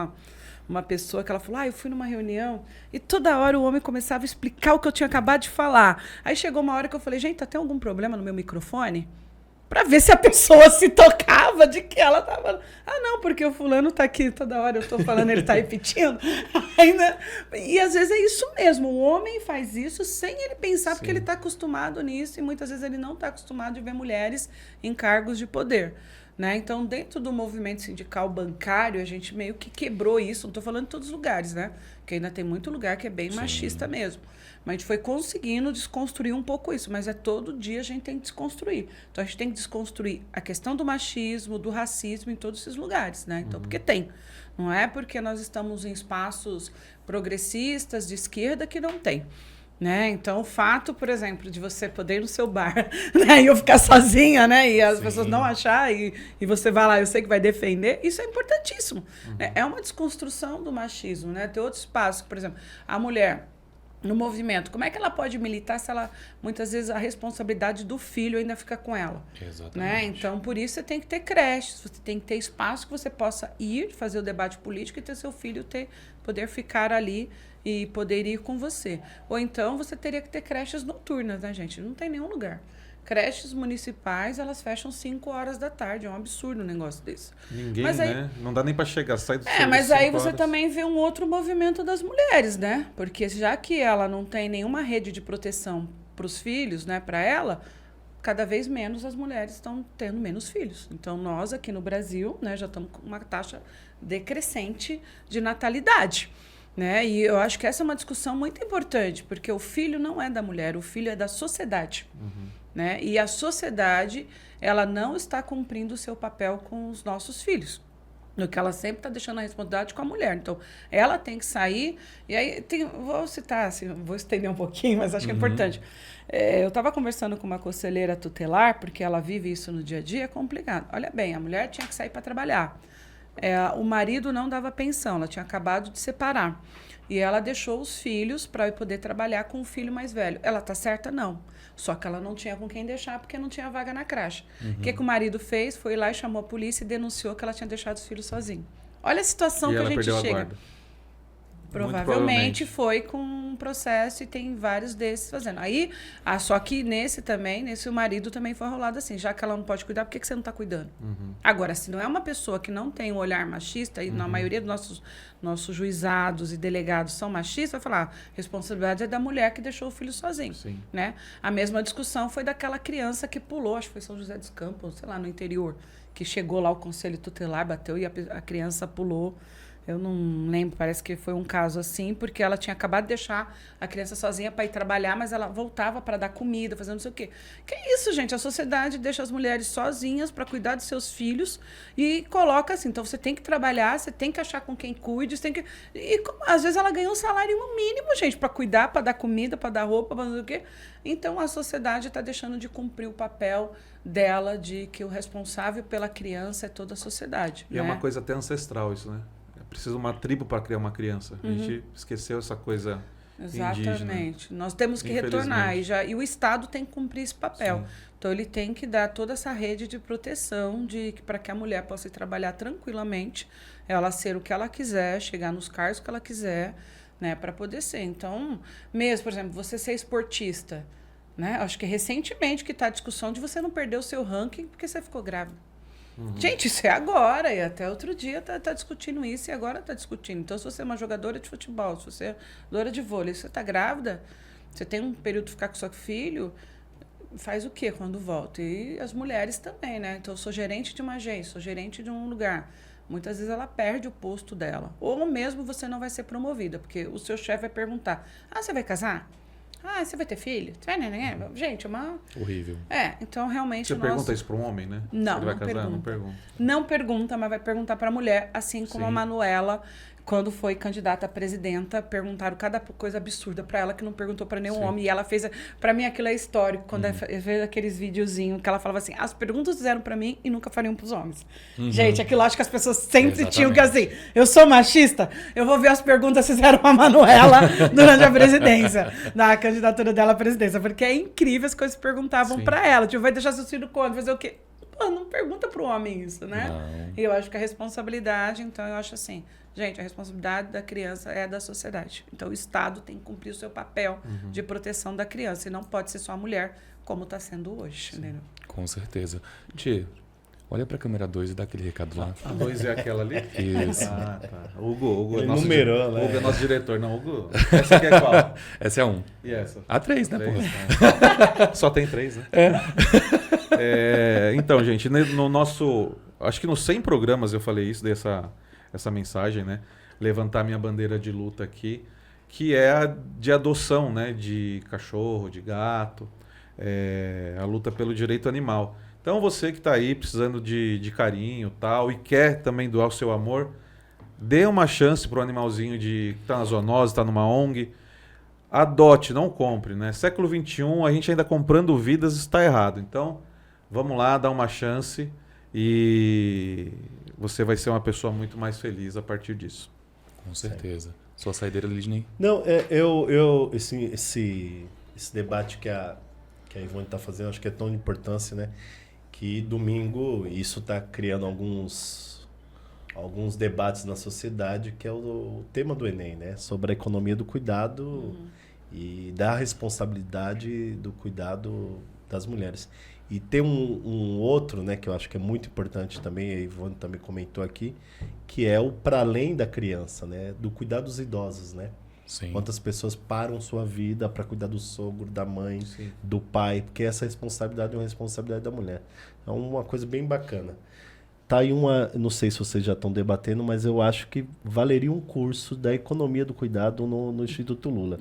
uma pessoa que ela falou, eu fui numa reunião e toda hora o homem começava a explicar o que eu tinha acabado de falar. Aí chegou uma hora que eu falei, gente, tem algum problema no meu microfone? Pra ver se a pessoa se tocava de que ela tava... não, porque o fulano tá aqui toda hora, eu tô falando, ele tá repetindo. E às vezes é isso mesmo, o homem faz isso sem ele pensar, porque ele tá acostumado nisso, e muitas vezes ele não tá acostumado de ver mulheres em cargos de poder. Né? Então, dentro do movimento sindical bancário, a gente meio que quebrou isso. Não estou falando em todos os lugares, né? Porque ainda tem muito lugar que é bem machista mesmo. Mas a gente foi conseguindo desconstruir um pouco isso. Mas todo dia a gente tem que desconstruir. Então, a gente tem que desconstruir a questão do machismo, do racismo em todos esses lugares, né? Então, porque tem. Não é porque nós estamos em espaços progressistas, de esquerda, que não tem. Né? Então, o fato, por exemplo, de você poder ir no seu bar, né? E eu ficar sozinha, né? E as pessoas não achar, e você vai lá, eu sei que vai defender, isso é importantíssimo. Né? É uma desconstrução do machismo, né? Tem outro espaço, por exemplo, a mulher no movimento, como é que ela pode militar se ela, muitas vezes, a responsabilidade do filho ainda fica com ela? Exatamente. Né? Então, por isso, você tem que ter creches, você tem que ter espaço que você possa ir fazer o debate político e ter seu filho poder ficar ali e poder ir com você. Ou então, você teria que ter creches noturnas, né, gente? Não tem nenhum lugar. Creches municipais, elas fecham 5 horas da tarde. É um absurdo um negócio desse. Ninguém, mas aí, né? Não dá nem para chegar, sai do serviço mas aí 5 você horas. também vê um outro movimento das mulheres, né? Porque já que ela não tem nenhuma rede de proteção para os filhos, né, para ela, cada vez menos as mulheres estão tendo menos filhos. Então, nós aqui no Brasil, né, já estamos com uma taxa decrescente de natalidade. Né? E eu acho que essa é uma discussão muito importante, porque o filho não é da mulher, o filho é da sociedade. Né? E a sociedade, ela não está cumprindo o seu papel com os nossos filhos. No que ela sempre está deixando a responsabilidade com a mulher. Então, ela tem que sair. E aí, vou citar, assim, vou estender um pouquinho, mas acho que é importante. Eu estava conversando com uma conselheira tutelar, porque ela vive isso no dia a dia, é complicado. Olha bem, a mulher tinha que sair para trabalhar. o marido não dava pensão, ela tinha acabado de separar. E ela deixou os filhos para poder trabalhar com o filho mais velho. Ela tá certa? Não. Só que ela não tinha com quem deixar porque não tinha vaga na creche. O que o marido fez? Foi lá e chamou a polícia e denunciou que ela tinha deixado os filhos sozinhos. Olha a situação E que a ela gente perdeu a chega. guarda. Provavelmente foi com um processo e tem vários desses fazendo. Aí, só que nesse o marido também foi rolado assim, já que ela não pode cuidar, por que você não está cuidando? Agora, se não é uma pessoa que não tem um olhar machista, e na maioria dos nossos juizados e delegados são machistas, vai falar, a responsabilidade é da mulher que deixou o filho sozinho. Sim. Né? A mesma discussão foi daquela criança que pulou, acho que foi São José dos Campos, sei lá, no interior, que chegou lá o conselho tutelar, bateu e a criança pulou. Eu não lembro, parece que foi um caso assim, porque ela tinha acabado de deixar a criança sozinha para ir trabalhar, mas ela voltava para dar comida, fazendo não sei o quê. Que isso, gente? A sociedade deixa as mulheres sozinhas para cuidar dos seus filhos e coloca assim, então você tem que trabalhar, você tem que achar com quem cuide, você tem que... E às vezes ela ganha um salário mínimo, gente, para cuidar, para dar comida, para dar roupa, para não sei o quê. Então a sociedade está deixando de cumprir o papel dela de que o responsável pela criança é toda a sociedade. E é uma coisa até ancestral isso, né? Precisa uma tribo para criar uma criança. A gente esqueceu essa coisa Exatamente. indígena. Nós temos que retornar. E o Estado tem que cumprir esse papel. Sim. Então, ele tem que dar toda essa rede de proteção para que a mulher possa ir trabalhar tranquilamente, ela ser o que ela quiser, chegar nos cargos que ela quiser, né, para poder ser. Então, mesmo, por exemplo, você ser esportista, né? Acho que recentemente que está a discussão de você não perder o seu ranking porque você ficou grávida. Gente, isso é agora, e até outro dia tá discutindo isso, e agora tá discutindo. Então, se você é uma jogadora de futebol, se você é jogadora de vôlei, se você tá grávida, você tem um período de ficar com seu filho, faz o quê quando volta? E as mulheres também, né? Então, eu sou gerente de uma agência, sou gerente de um lugar. Muitas vezes ela perde o posto dela. Ou mesmo você não vai ser promovida, porque o seu chefe vai perguntar, você vai casar? Você vai ter filho? Você vai, né? Gente, é uma... Horrível. Então realmente Você pergunta isso para um homem, né? Não, ele vai não casar? pergunta. Não pergunta. Não pergunta, mas vai perguntar para a mulher, assim como a Manuela, quando foi candidata a presidenta, perguntaram cada coisa absurda para ela que não perguntou para nenhum homem. E ela fez... Para mim, aquilo é histórico. Quando ela fez aqueles videozinhos que ela falava assim, as perguntas fizeram para mim e nunca fariam para os homens. Gente, aquilo acho que as pessoas sempre tinham que assim, eu sou machista, eu vou ver as perguntas que fizeram a Manuela durante a presidência, na candidatura dela à presidência. Porque é incrível as coisas que perguntavam para ela. Tipo, vai deixar seu filho quando? Fazer o quê? Pô, não pergunta pro homem isso, né? Não. E eu acho que a responsabilidade, então eu acho assim, gente, a responsabilidade da criança é da sociedade. Então o Estado tem que cumprir o seu papel de proteção da criança e não pode ser só a mulher, como está sendo hoje, entendeu? Com certeza. Tchê, olha pra câmera 2 e dá aquele recado lá. A 2 é aquela ali? Isso. Ah, tá. Hugo Ele é nosso numerou, né? Hugo é nosso diretor. Não, Hugo, essa aqui é qual? Essa é a 1. E essa? A 3, né, 3, porra? tá. Só tem 3, né? Então, gente, no nosso... Acho que nos 100 programas eu falei isso, essa mensagem, né? Levantar minha bandeira de luta aqui, que é a de adoção, né? De cachorro, de gato, a luta pelo direito animal. Então, você que está aí precisando de carinho tal, e quer também doar o seu amor, dê uma chance para o animalzinho que está na zoonose, está numa ONG. Adote, não compre, né? Século XXI, a gente ainda comprando vidas está errado. Então, vamos lá, dá uma chance e você vai ser uma pessoa muito mais feliz a partir disso. Com certeza. Sua saideira, Lidney? Não, esse debate que a Ivone está fazendo, acho que é tão de importância, né? Que domingo isso está criando alguns debates na sociedade, que é o tema do Enem, né? Sobre a economia do cuidado e da responsabilidade do cuidado das mulheres. E tem um outro, né, que eu acho que é muito importante também, a Ivone também comentou aqui, que é o para além da criança, né? Do cuidado dos idosos, né? Sim. Quantas pessoas param sua vida para cuidar do sogro, da mãe, do pai, porque essa responsabilidade é uma responsabilidade da mulher. É uma coisa bem bacana. Tá aí não sei se vocês já estão debatendo, mas eu acho que valeria um curso da economia do cuidado no Instituto Lula.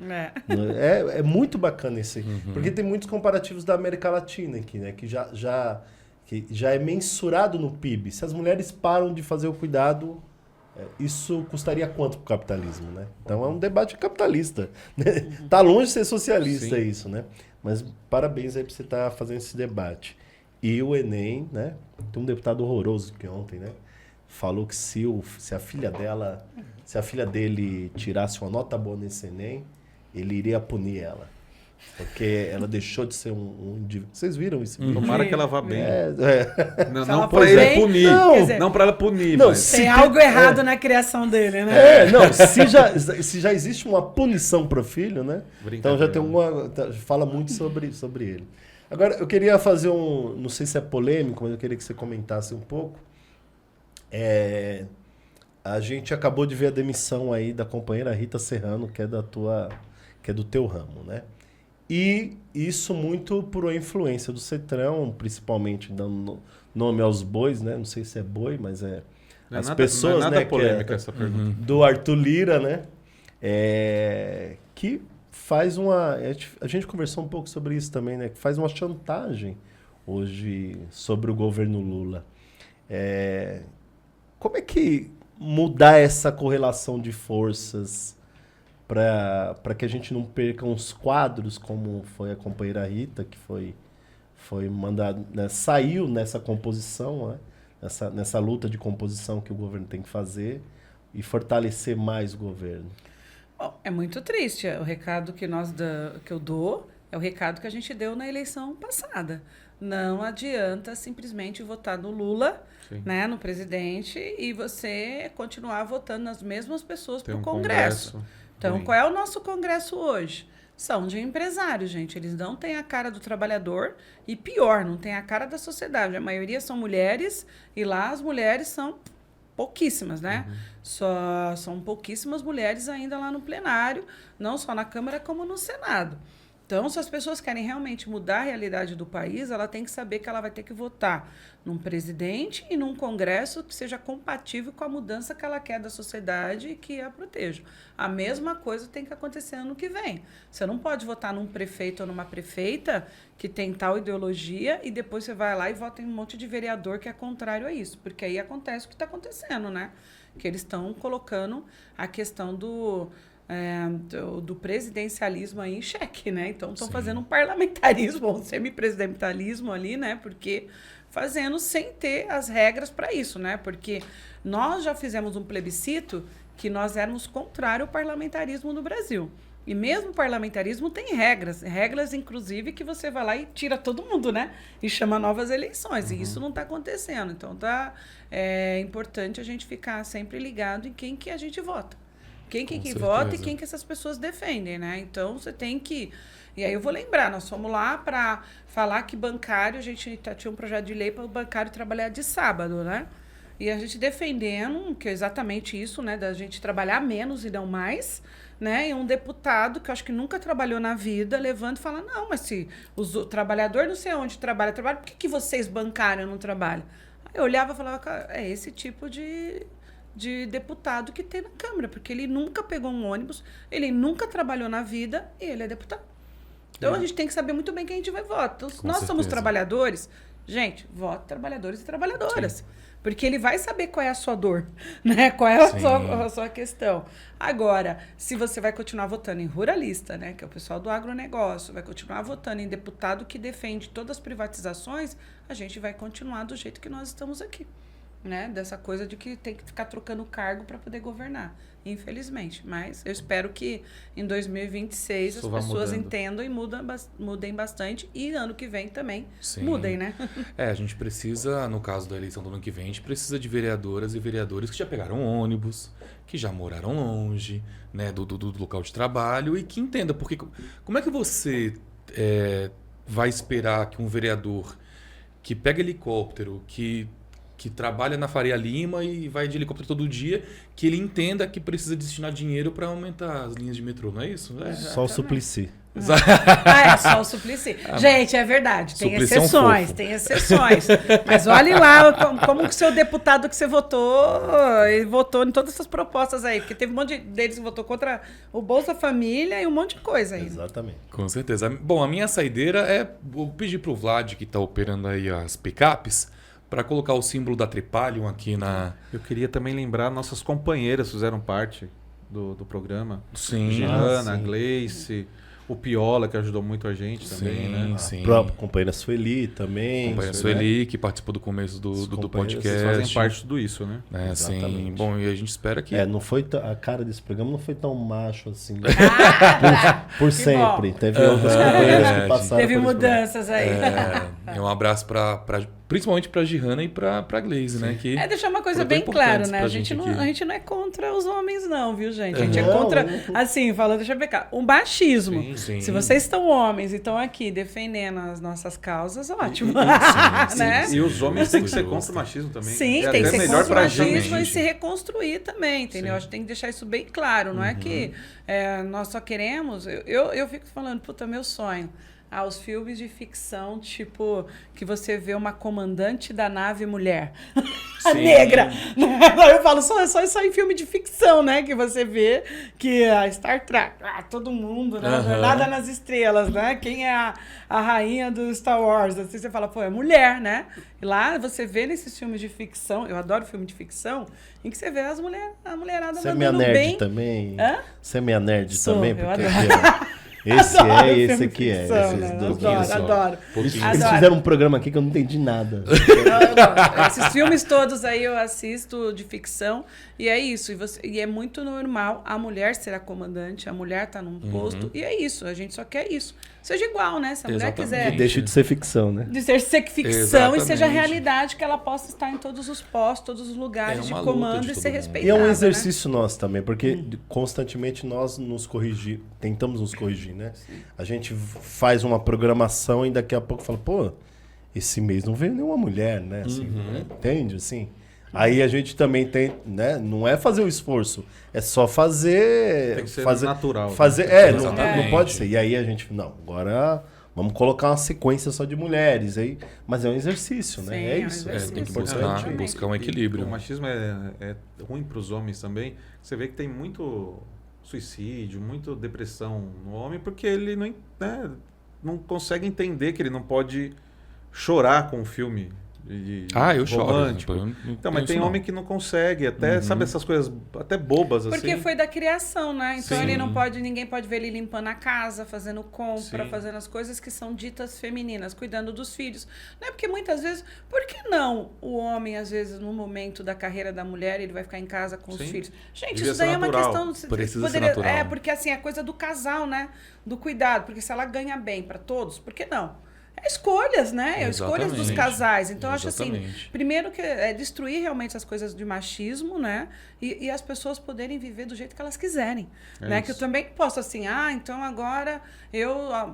É muito bacana esse, porque tem muitos comparativos da América Latina aqui, né, que já é mensurado no PIB. Se as mulheres param de fazer o cuidado, isso custaria quanto para o capitalismo, né? Então é um debate capitalista, né? Tá longe de ser socialista isso, né? Mas parabéns aí para você estar fazendo esse debate. E o Enem, né? Tem um deputado horroroso que ontem, né? falou que se a filha dele tirasse uma nota boa nesse Enem, ele iria punir ela. Porque ela deixou de ser um indivíduo. Vocês viram isso? Tomara que ela vá bem. Não, Se ela não for pra ele bem, punir. não. Quer dizer, Não pra ela punir, Não, mas... Tem algo errado na criação dele, né? Não, se já existe uma punição pro filho, né? Então já tem fala muito sobre ele. Agora, eu queria fazer não sei se é polêmico, mas eu queria que você comentasse um pouco. A gente acabou de ver a demissão aí da companheira Rita Serrano, que é do teu ramo, né? E isso muito por uma influência do Cetrão, principalmente dando nome aos bois, né? Não sei se é boi, mas as pessoas, não é nada né? polêmica essa pergunta. Do Arthur Lira, né? Que faz a gente conversou um pouco sobre isso também, né? Que faz uma chantagem hoje sobre o governo Lula. Como é que mudar essa correlação de forças para que a gente não perca uns quadros, como foi a companheira Rita, que foi mandada, né, saiu nessa composição, né, nessa luta de composição que o governo tem que fazer e fortalecer mais o governo? Bom, é muito triste. O recado que eu dou é o recado que a gente deu na eleição passada. Não adianta simplesmente votar no Lula, né, no presidente, e você continuar votando nas mesmas pessoas para o Congresso. Então, qual é o nosso Congresso hoje? São de empresários, gente. Eles não têm a cara do trabalhador e, pior, não têm a cara da sociedade. A maioria são mulheres e lá as mulheres são pouquíssimas, né? São pouquíssimas mulheres ainda lá no plenário, não só na Câmara como no Senado. Então, se as pessoas querem realmente mudar a realidade do país, ela tem que saber que ela vai ter que votar num presidente e num Congresso que seja compatível com a mudança que ela quer da sociedade e que a proteja. A mesma coisa tem que acontecer ano que vem. Você não pode votar num prefeito ou numa prefeita que tem tal ideologia e depois você vai lá e vota em um monte de vereador que é contrário a isso, porque aí acontece o que está acontecendo, né? Que eles estão colocando a questão do presidencialismo aí em xeque, né? Então, estão fazendo um parlamentarismo, um semipresidencialismo ali, né? Porque fazendo sem ter as regras para isso, né? Porque nós já fizemos um plebiscito que nós éramos contrário ao parlamentarismo no Brasil. E mesmo o parlamentarismo tem regras, inclusive, que você vai lá e tira todo mundo, né? E chama novas eleições. E isso não está acontecendo. Então, é importante a gente ficar sempre ligado em quem que a gente vota. Quem que vota e quem que essas pessoas defendem, né? Então, você tem que... E aí eu vou lembrar, nós fomos lá para falar que bancário, a gente tinha um projeto de lei para o bancário trabalhar de sábado, né? E a gente defendendo, que é exatamente isso, né? Da gente trabalhar menos e não mais, né? E um deputado que eu acho que nunca trabalhou na vida, levanta e fala, não, mas se o trabalhador não sei onde trabalha, por que vocês bancário não trabalham? Aí eu olhava e falava, é esse tipo de deputado que tem na Câmara, porque ele nunca pegou um ônibus, ele nunca trabalhou na vida e ele é deputado. Então, a gente tem que saber muito bem quem a gente vai votar. Então, se nós somos trabalhadores, gente, vote trabalhadores e trabalhadoras. Sim. Porque ele vai saber qual é a sua dor, né? Qual é a sua questão. Agora, se você vai continuar votando em ruralista, né? Que é o pessoal do agronegócio, vai continuar votando em deputado que defende todas as privatizações, a gente vai continuar do jeito que nós estamos aqui. Né, dessa coisa de que tem que ficar trocando cargo para poder governar, infelizmente. Mas eu espero que em 2026 as pessoas entendam e mudem bastante e ano que vem também mudem, né? A gente precisa, no caso da eleição do ano que vem, a gente precisa de vereadoras e vereadores que já pegaram ônibus, que já moraram longe, né, do local de trabalho e que entenda, porque como é que você vai esperar que um vereador que pega helicóptero, que trabalha na Faria Lima e vai de helicóptero todo dia, que ele entenda que precisa destinar dinheiro para aumentar as linhas de metrô, não é isso? Só o Suplicy. Só o Suplicy. Gente, é verdade, tem exceções, Mas olhe lá como que o seu deputado que você votou, ele votou em todas essas propostas aí, porque teve um monte deles que votou contra o Bolsa Família e um monte de coisa aí. Exatamente. Com certeza. Bom, a minha saideira vou pedir pro Vlad, que está operando aí as picapes, para colocar o símbolo da Tripalium aqui na... Eu queria também lembrar, nossas companheiras fizeram parte do programa. Sim. Giana, Gleice, O Piola, que ajudou muito a gente também, né? Sim. A própria companheira Sueli também. Companheira Sueli, que participou do começo do companheiros podcast. Vocês fazem parte de tudo isso, né? Assim, Exatamente. bom, e a gente espera que... Não foi a cara desse programa não foi tão macho assim. Por Que sempre. bom. Teve outras companheiras que gente. passaram Teve por esse programa. mudanças aí. Um abraço principalmente pra Gihanna e pra Glaze, né? Que Deixar uma coisa foram bem tão clara, importantes né? pra A gente não é contra os homens, não, viu, gente? A gente é Não, contra, não. assim, falando, deixa eu ver cá, o machismo. Sim. Se vocês estão homens e estão aqui defendendo as nossas causas, ótimo. sim, né? sim. E os homens têm que ser Justo. contra o machismo também. Sim, é tem que até ser melhor contra o pra machismo gente. e se reconstruir também, entendeu? Sim. Acho que tem que deixar isso bem claro. Não é que nós só queremos... Eu fico falando, puta, meu sonho. Os filmes de ficção, tipo, que você vê uma comandante da nave mulher. A Sim. negra. Eu falo, só isso em filme de ficção, né? Que você vê que a Star Trek, todo mundo, né? Jornada nas Estrelas, né? Quem é a rainha do Star Wars? Assim, você fala, pô, é mulher, né? E lá você vê nesses filmes de ficção, eu adoro filme de ficção, em que você vê a mulherada Você é meia mandando nerd bem. também? Hã? Você é meia nerd Sou, também? eu Porque adoro. esse Adoro é e esse filme aqui é. ficção, Esses né? dois Adoro, aqui só. adoro. Eles Adoro. fizeram um programa aqui que eu não entendi nada. Não. Esses filmes todos aí eu assisto de ficção e é isso. E é muito normal a mulher ser a comandante, a mulher tá num posto e é isso. A gente só quer isso. Seja igual, né? Se a mulher Exatamente. quiser Deixa de ser ficção, né? de ser ficção Exatamente. e seja realidade, que ela possa estar em todos os postos, todos os lugares É de uma luta comando de e todo ser mundo. respeitada. E é um né? exercício nosso também, porque constantemente nós tentamos nos corrigir, né? A gente faz uma programação e daqui a pouco fala, pô, esse mês não veio nenhuma mulher, né? Assim, né? Entende? Assim. Aí a gente também tem, né? Não é fazer o esforço, é só fazer. Tem que ser fazer natural. Fazer, não Exatamente. pode ser. E aí a gente, não, agora vamos colocar uma sequência só de mulheres aí, mas é um exercício, né? Sim, É é um isso. exercício. Tem que importante. buscar um equilíbrio. O machismo é ruim para os homens também. Você vê que tem muito suicídio, muita depressão no homem, porque ele não consegue entender que ele não pode chorar com o filme. Eu choro. romântico. Eu não Então, mas tenho tem isso, não. homem que não consegue, até, sabe, essas coisas até bobas, Porque assim. foi da criação, né? Então Sim. ele não pode, ninguém pode ver ele limpando a casa, fazendo compra, Sim. fazendo as coisas que são ditas femininas, cuidando dos filhos. Não é porque muitas vezes, por que não o homem, às vezes, no momento da carreira da mulher, ele vai ficar em casa com os Sim. filhos? Gente, Devia isso daí ser é uma natural. questão... Precisa ser natural. É, porque assim, é coisa do casal, né? Do cuidado. Porque se ela ganha bem para todos, por que não? É escolhas, né? É escolhas dos Exatamente. casais. Então, eu acho assim, Exatamente. primeiro que é destruir realmente as coisas de machismo, né? E as pessoas poderem viver do jeito que elas quiserem. Né? Que eu isso. também posso assim, então agora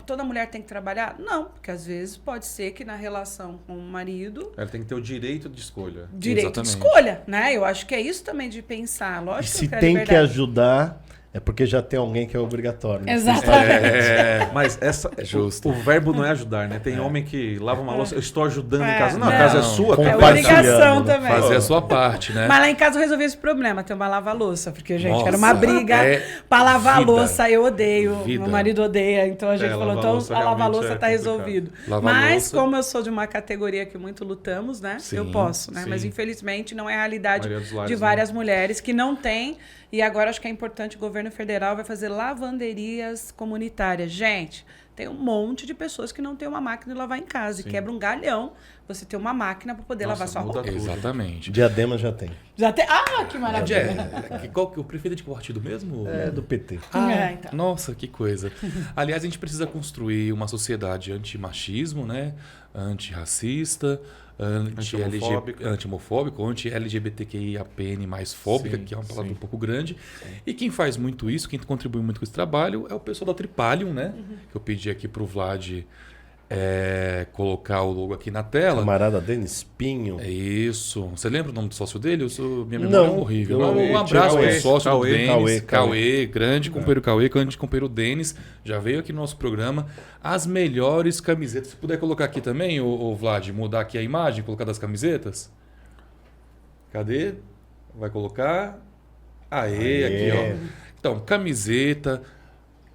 toda mulher tem que trabalhar? Não, porque às vezes pode ser que na relação com o marido, Ela tem que ter o direito de escolha. direito de Exatamente. escolha, né? Eu acho que é isso também de pensar. E Lógico se que é tem que liberdade. ajudar, é porque já tem alguém que é obrigatório. Né? Exatamente. Mas Justo. o verbo não é ajudar, né? Tem homem que lava uma louça, eu estou ajudando em casa. Não, a não. casa é sua, É cara. Compartilhando, obrigação né? também. Fazer a sua parte, né? Mas lá em casa eu resolvi esse problema, ter uma lava-louça, porque, gente, era uma Nossa, briga pra lavar a vida. louça, eu odeio, Vida. meu marido odeia, então a gente falou, lavar então louça a lavar-louça realmente tá é complicado. resolvido. Lavar Mas, louça. como eu sou de uma categoria que muito lutamos, né, Sim, eu posso, né, sim. mas infelizmente não é a realidade Maioria dos lares, de né? várias mulheres que não têm, e agora acho que é importante, o governo federal vai fazer lavanderias comunitárias. Gente, tem um monte de pessoas que não tem uma máquina de lavar em casa, Sim. e quebra um galhão você ter uma máquina para poder Nossa, lavar sua muda roupa. tudo. Exatamente. Diadema já tem. Já tem... que maravilha! Qual que o prefeito é de que partido mesmo? É do PT. Então. Nossa, que coisa. Aliás, a gente precisa construir uma sociedade anti-machismo, né? Antirracista, anti-homofóbico, anti-LGBTQIAPN+, fóbica, Sim, que é uma palavra sim. um pouco grande. E quem faz muito isso, quem contribui muito com esse trabalho, é o pessoal da Tripalium, né? Que eu pedi aqui pro Vlad colocar o logo aqui na tela. Camarada Denis Pinho. É isso. Você lembra o nome do sócio dele? Minha memória Não, é horrível. eu- Um abraço Cauê, pro sócio do Cauê, Denis. Cauê. Cauê, grande companheiro Cauê, grande companheiro Denis. Já veio aqui no nosso programa. As melhores camisetas. Se puder colocar aqui também, ô Vlad, mudar aqui a imagem, colocar das camisetas. Cadê? Vai colocar. Aê, aqui, ó. Então, camiseta.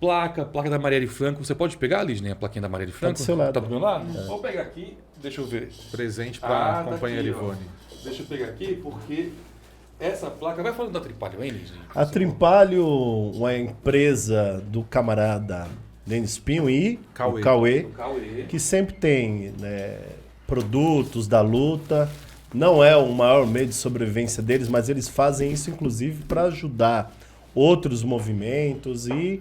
Placa da Marielle Franco. Você pode pegar, Lidney, a plaquinha da Marielle Franco? do seu lado. Tá do meu lado? Vou pegar aqui. Deixa eu ver. Presente para a tá companheira aqui, ó. Ivone. Deixa eu pegar aqui, porque essa placa... Vai falando da Tripalho, hein, Lidney? A Trimpalho, uma empresa do camarada Denis Pinho e Cauê. o Cauê, O Cauê. que sempre tem, né, produtos da luta. Não é o maior meio de sobrevivência deles, mas eles fazem isso inclusive para ajudar outros movimentos, e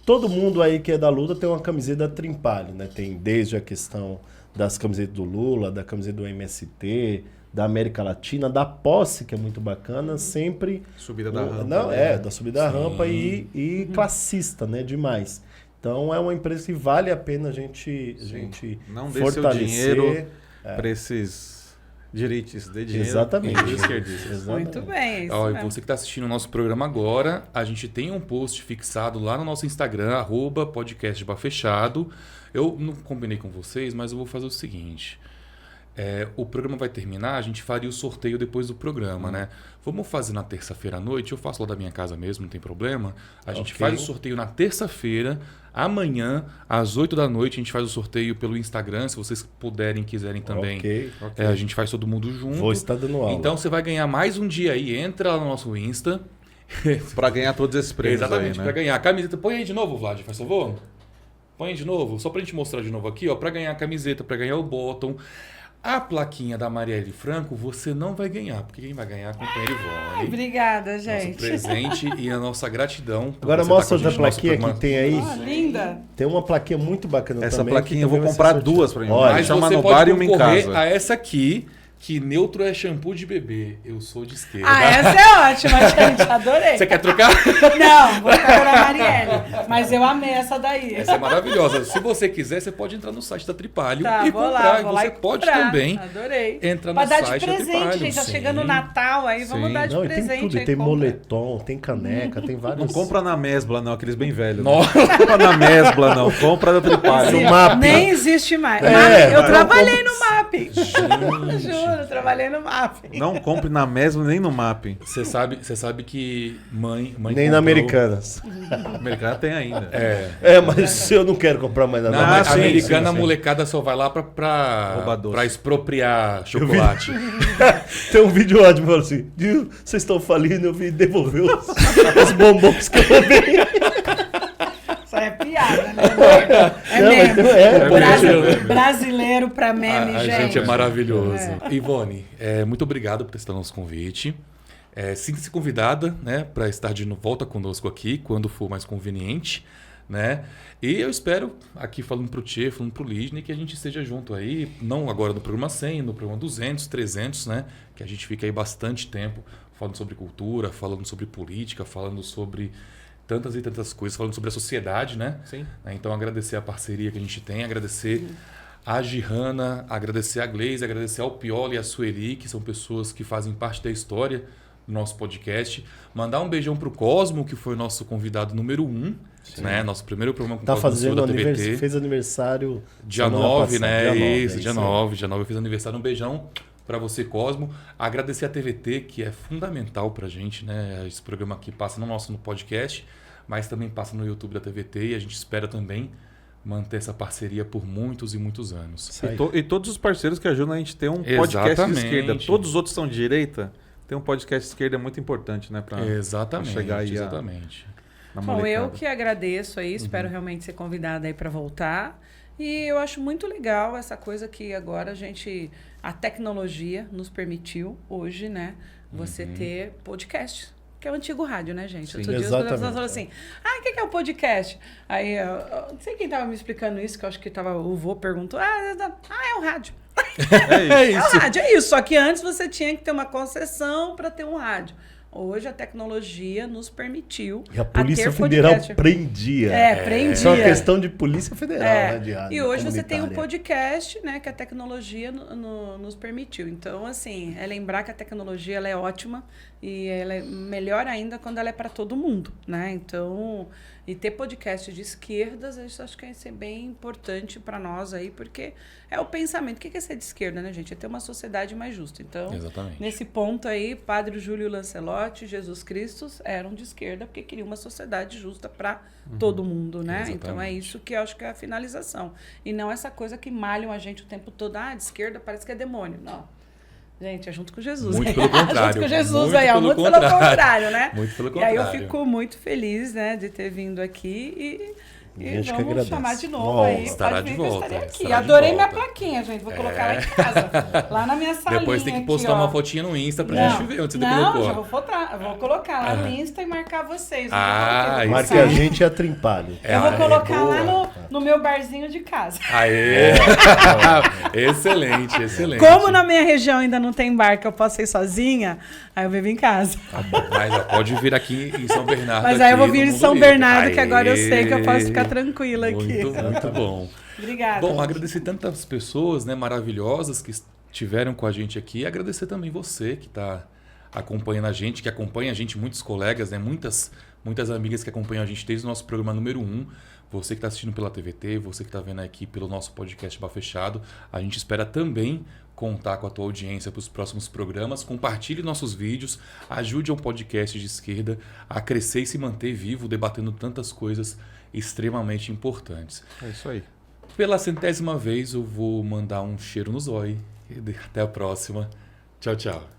todo mundo aí que é da luta tem uma camiseta Trimpalho, né? Tem desde a questão das camisetas do Lula, da camiseta do MST, da América Latina, da posse, que é muito bacana, sempre... Subida da rampa. Não, né? da subida da rampa e classista, né? Demais. Então é uma empresa que vale a pena a gente Não dê seu dinheiro para esses direitos, dê dinheiro. Exatamente. para os esquerdistas. Exatamente. Muito bem, é isso Ó, e mesmo. você que está assistindo o nosso programa agora, a gente tem um post fixado lá no nosso Instagram, @podcastbafechado. Eu não combinei com vocês, mas eu vou fazer o seguinte. O programa vai terminar, a gente faria o sorteio depois do programa, né? Vamos fazer na terça-feira à noite, eu faço lá da minha casa mesmo, não tem problema. A gente Ok. faz o sorteio na terça-feira, amanhã, às 8 da noite, a gente faz o sorteio pelo Instagram, se vocês puderem, quiserem também. Ok. A gente faz todo mundo junto. Vou estar dando aula. Então você vai ganhar mais um dia aí, entra lá no nosso Insta. Para ganhar todos esses prêmios. Exatamente, aí, né? para ganhar a camiseta. Põe aí de novo, Vlad, faz favor. Põe aí de novo, só pra gente mostrar de novo aqui, ó, para ganhar a camiseta, para ganhar o bottom. A plaquinha da Marielle Franco você não vai ganhar, porque quem vai ganhar é a companheira Ivone. Obrigada, Nosso gente. presente e a nossa gratidão. por Agora você mostra estar com a outra gente no nosso plaquinha programa. que tem aí. Ah, linda. Tem uma plaquinha muito bacana Essa também. plaquinha que eu vou também vai comprar ser sorteada. duas pra mim. Olha, Mas Chama você no pode bar e uma em concorrer casa. a essa aqui, que neutro é shampoo de bebê. Eu sou de esquerda. Ah, essa é ótima, gente. Adorei. Você quer trocar? Não, vou ficar com a Marielle. Mas eu amei essa daí. Essa é maravilhosa. Se você quiser, você pode entrar no site da Tripalho Tá, e vou comprar. lá, E vou lá você e pode comprar. também Adorei. entrar Pra no dar de site da presente, Tripalho. gente. Tá Sim. chegando o Natal aí, vamos Sim. dar de Não, e presente. tem tudo. aí, Tem compra. moletom, tem caneca, tem vários... Não compra na Mesbla, não, aqueles bem velhos. Nossa. Não compra na Mesbla, não. Compra da Tripalho. No MAP. Nem existe mais. É, eu vai. trabalhei no MAP. Juro, trabalhei no MAP. Não compre na Mesbla nem no MAP. Você sabe que mãe Nem comprou- na Americanas. Americana tem ainda. Mas eu não quero comprar mais nada. Não, Ah, mas sim, americana, sim, a molecada só vai lá pra Roubar doce. expropriar chocolate. Tem um vídeo ótimo, falando assim, vocês estão falindo, eu vim devolver os bombons que eu roubei. Isso aí é piada, né? É Não, meme. mas é, Brasileiro pra meme, A gente. gente é maravilhoso. Ivone, muito obrigado por ter aceitado nosso convite. Sinta-se convidada, né, para estar de volta conosco aqui, quando for mais conveniente, né? E eu espero, aqui falando pro Tchê, falando pro Lidney, que a gente esteja junto aí, não agora no programa 100, no programa 200, 300, né? Que a gente fica aí bastante tempo falando sobre cultura, falando sobre política, falando sobre tantas e tantas coisas, falando sobre a sociedade, né? Sim. Então agradecer a parceria que a gente tem, agradecer a Gihana, agradecer a Gleice, agradecer ao Pioli e a Sueli, que são pessoas que fazem parte da história do nosso podcast. Mandar um beijão pro Cosmo, que foi o nosso convidado número 1, né? Nosso primeiro programa com o Tá Cosmo fazendo da TVT. fez aniversário Dia semana 9, passada. né? Dia 9, Isso, é dia isso aí. 9. Dia 9 eu fiz aniversário. Um beijão para você, Cosmo. Agradecer a TVT, que é fundamental pra gente, né? Esse programa aqui passa não nosso no podcast, mas também passa no YouTube da TVT, e a gente espera também manter essa parceria por muitos e muitos anos. Isso aí. E todos os parceiros que ajudam a gente ter um podcast Exatamente. de esquerda. Todos os outros são de direita. Ter um podcast de esquerda é muito importante, né? Pra Exatamente, chegar aí exatamente. na Bom, molecada. eu que agradeço aí, espero realmente ser convidada aí para voltar. E eu acho muito legal essa coisa que agora a tecnologia nos permitiu hoje, né? Você ter podcast. Que é o antigo rádio, né, gente? Sim, Outro dia as exatamente, pessoas falaram assim, o que é o podcast? Aí, eu não sei quem estava me explicando isso, que eu acho que o vô perguntou, é o rádio. É o rádio, é isso. Só que antes você tinha que ter uma concessão para ter um rádio. Hoje a tecnologia nos permitiu E a Polícia ter Federal podcast. prendia. Prendia. Isso é uma questão de Polícia Federal, né? De rádio E hoje você tem um comunitária. podcast, né, que a tecnologia nos permitiu. Então, assim, é lembrar que a tecnologia ela é ótima e ela é melhor ainda quando ela é para todo mundo, né? Então, e ter podcast de esquerdas, eu acho que é ser bem importante para nós aí, porque é o pensamento. O que é ser de esquerda, né, gente? É ter uma sociedade mais justa. Então, Exatamente. nesse ponto aí, Padre Júlio Lancelotti, Jesus Cristo eram de esquerda porque queriam uma sociedade justa para todo mundo, né? Exatamente. Então é isso que eu acho que é a finalização. E não essa coisa que malham a gente o tempo todo. De esquerda parece que é demônio. Não. Gente, é junto com Jesus. Muito né? pelo contrário. Junto com Jesus Muito aí, pelo muito contrário. pelo contrário, né? Muito pelo E aí eu contrário. fico muito feliz, né, de ter vindo aqui A E gente que vamos agradece. chamar de novo Uma aí. honra. Estará Pode de vir que eu volta, estarei aqui. estará de Adorei minha volta. plaquinha, gente. Vou colocar lá em casa. Lá na minha salinha. Depois tem que aqui, postar ó. uma fotinha no Insta pra Não, gente ver onde você não, colocou. já vou colocar lá no Insta e marcar vocês. Não Ah, vou isso Marque colocar. a gente e a Trimpalho. Eu vou colocar boa. lá no meu barzinho de casa. Aê! Excelente, excelente. Como na minha região ainda não tem bar que eu posso ir sozinha, aí eu vivo em casa. Tá bom, mas ó, pode vir aqui em São Bernardo. Mas aí eu vou aqui vir no em Mundo São Livre. Bernardo, que agora eu sei que eu posso Aê! ficar tranquila aqui. Muito bom. Obrigada. Bom, gente. agradecer tantas pessoas, né, maravilhosas que estiveram com a gente aqui. E agradecer também você que está acompanhando a gente, que acompanha a gente, muitos colegas, né, muitas amigas que acompanham a gente desde o nosso programa número 1. Você que está assistindo pela TVT, você que está vendo aqui pelo nosso podcast Bar Fechado. A gente espera também contar com a tua audiência para os próximos programas. Compartilhe nossos vídeos, ajude ao podcast de esquerda a crescer e se manter vivo, debatendo tantas coisas extremamente importantes. É isso aí. Pela 100ª vez eu vou mandar um cheiro no zóio. Até a próxima. Tchau, tchau.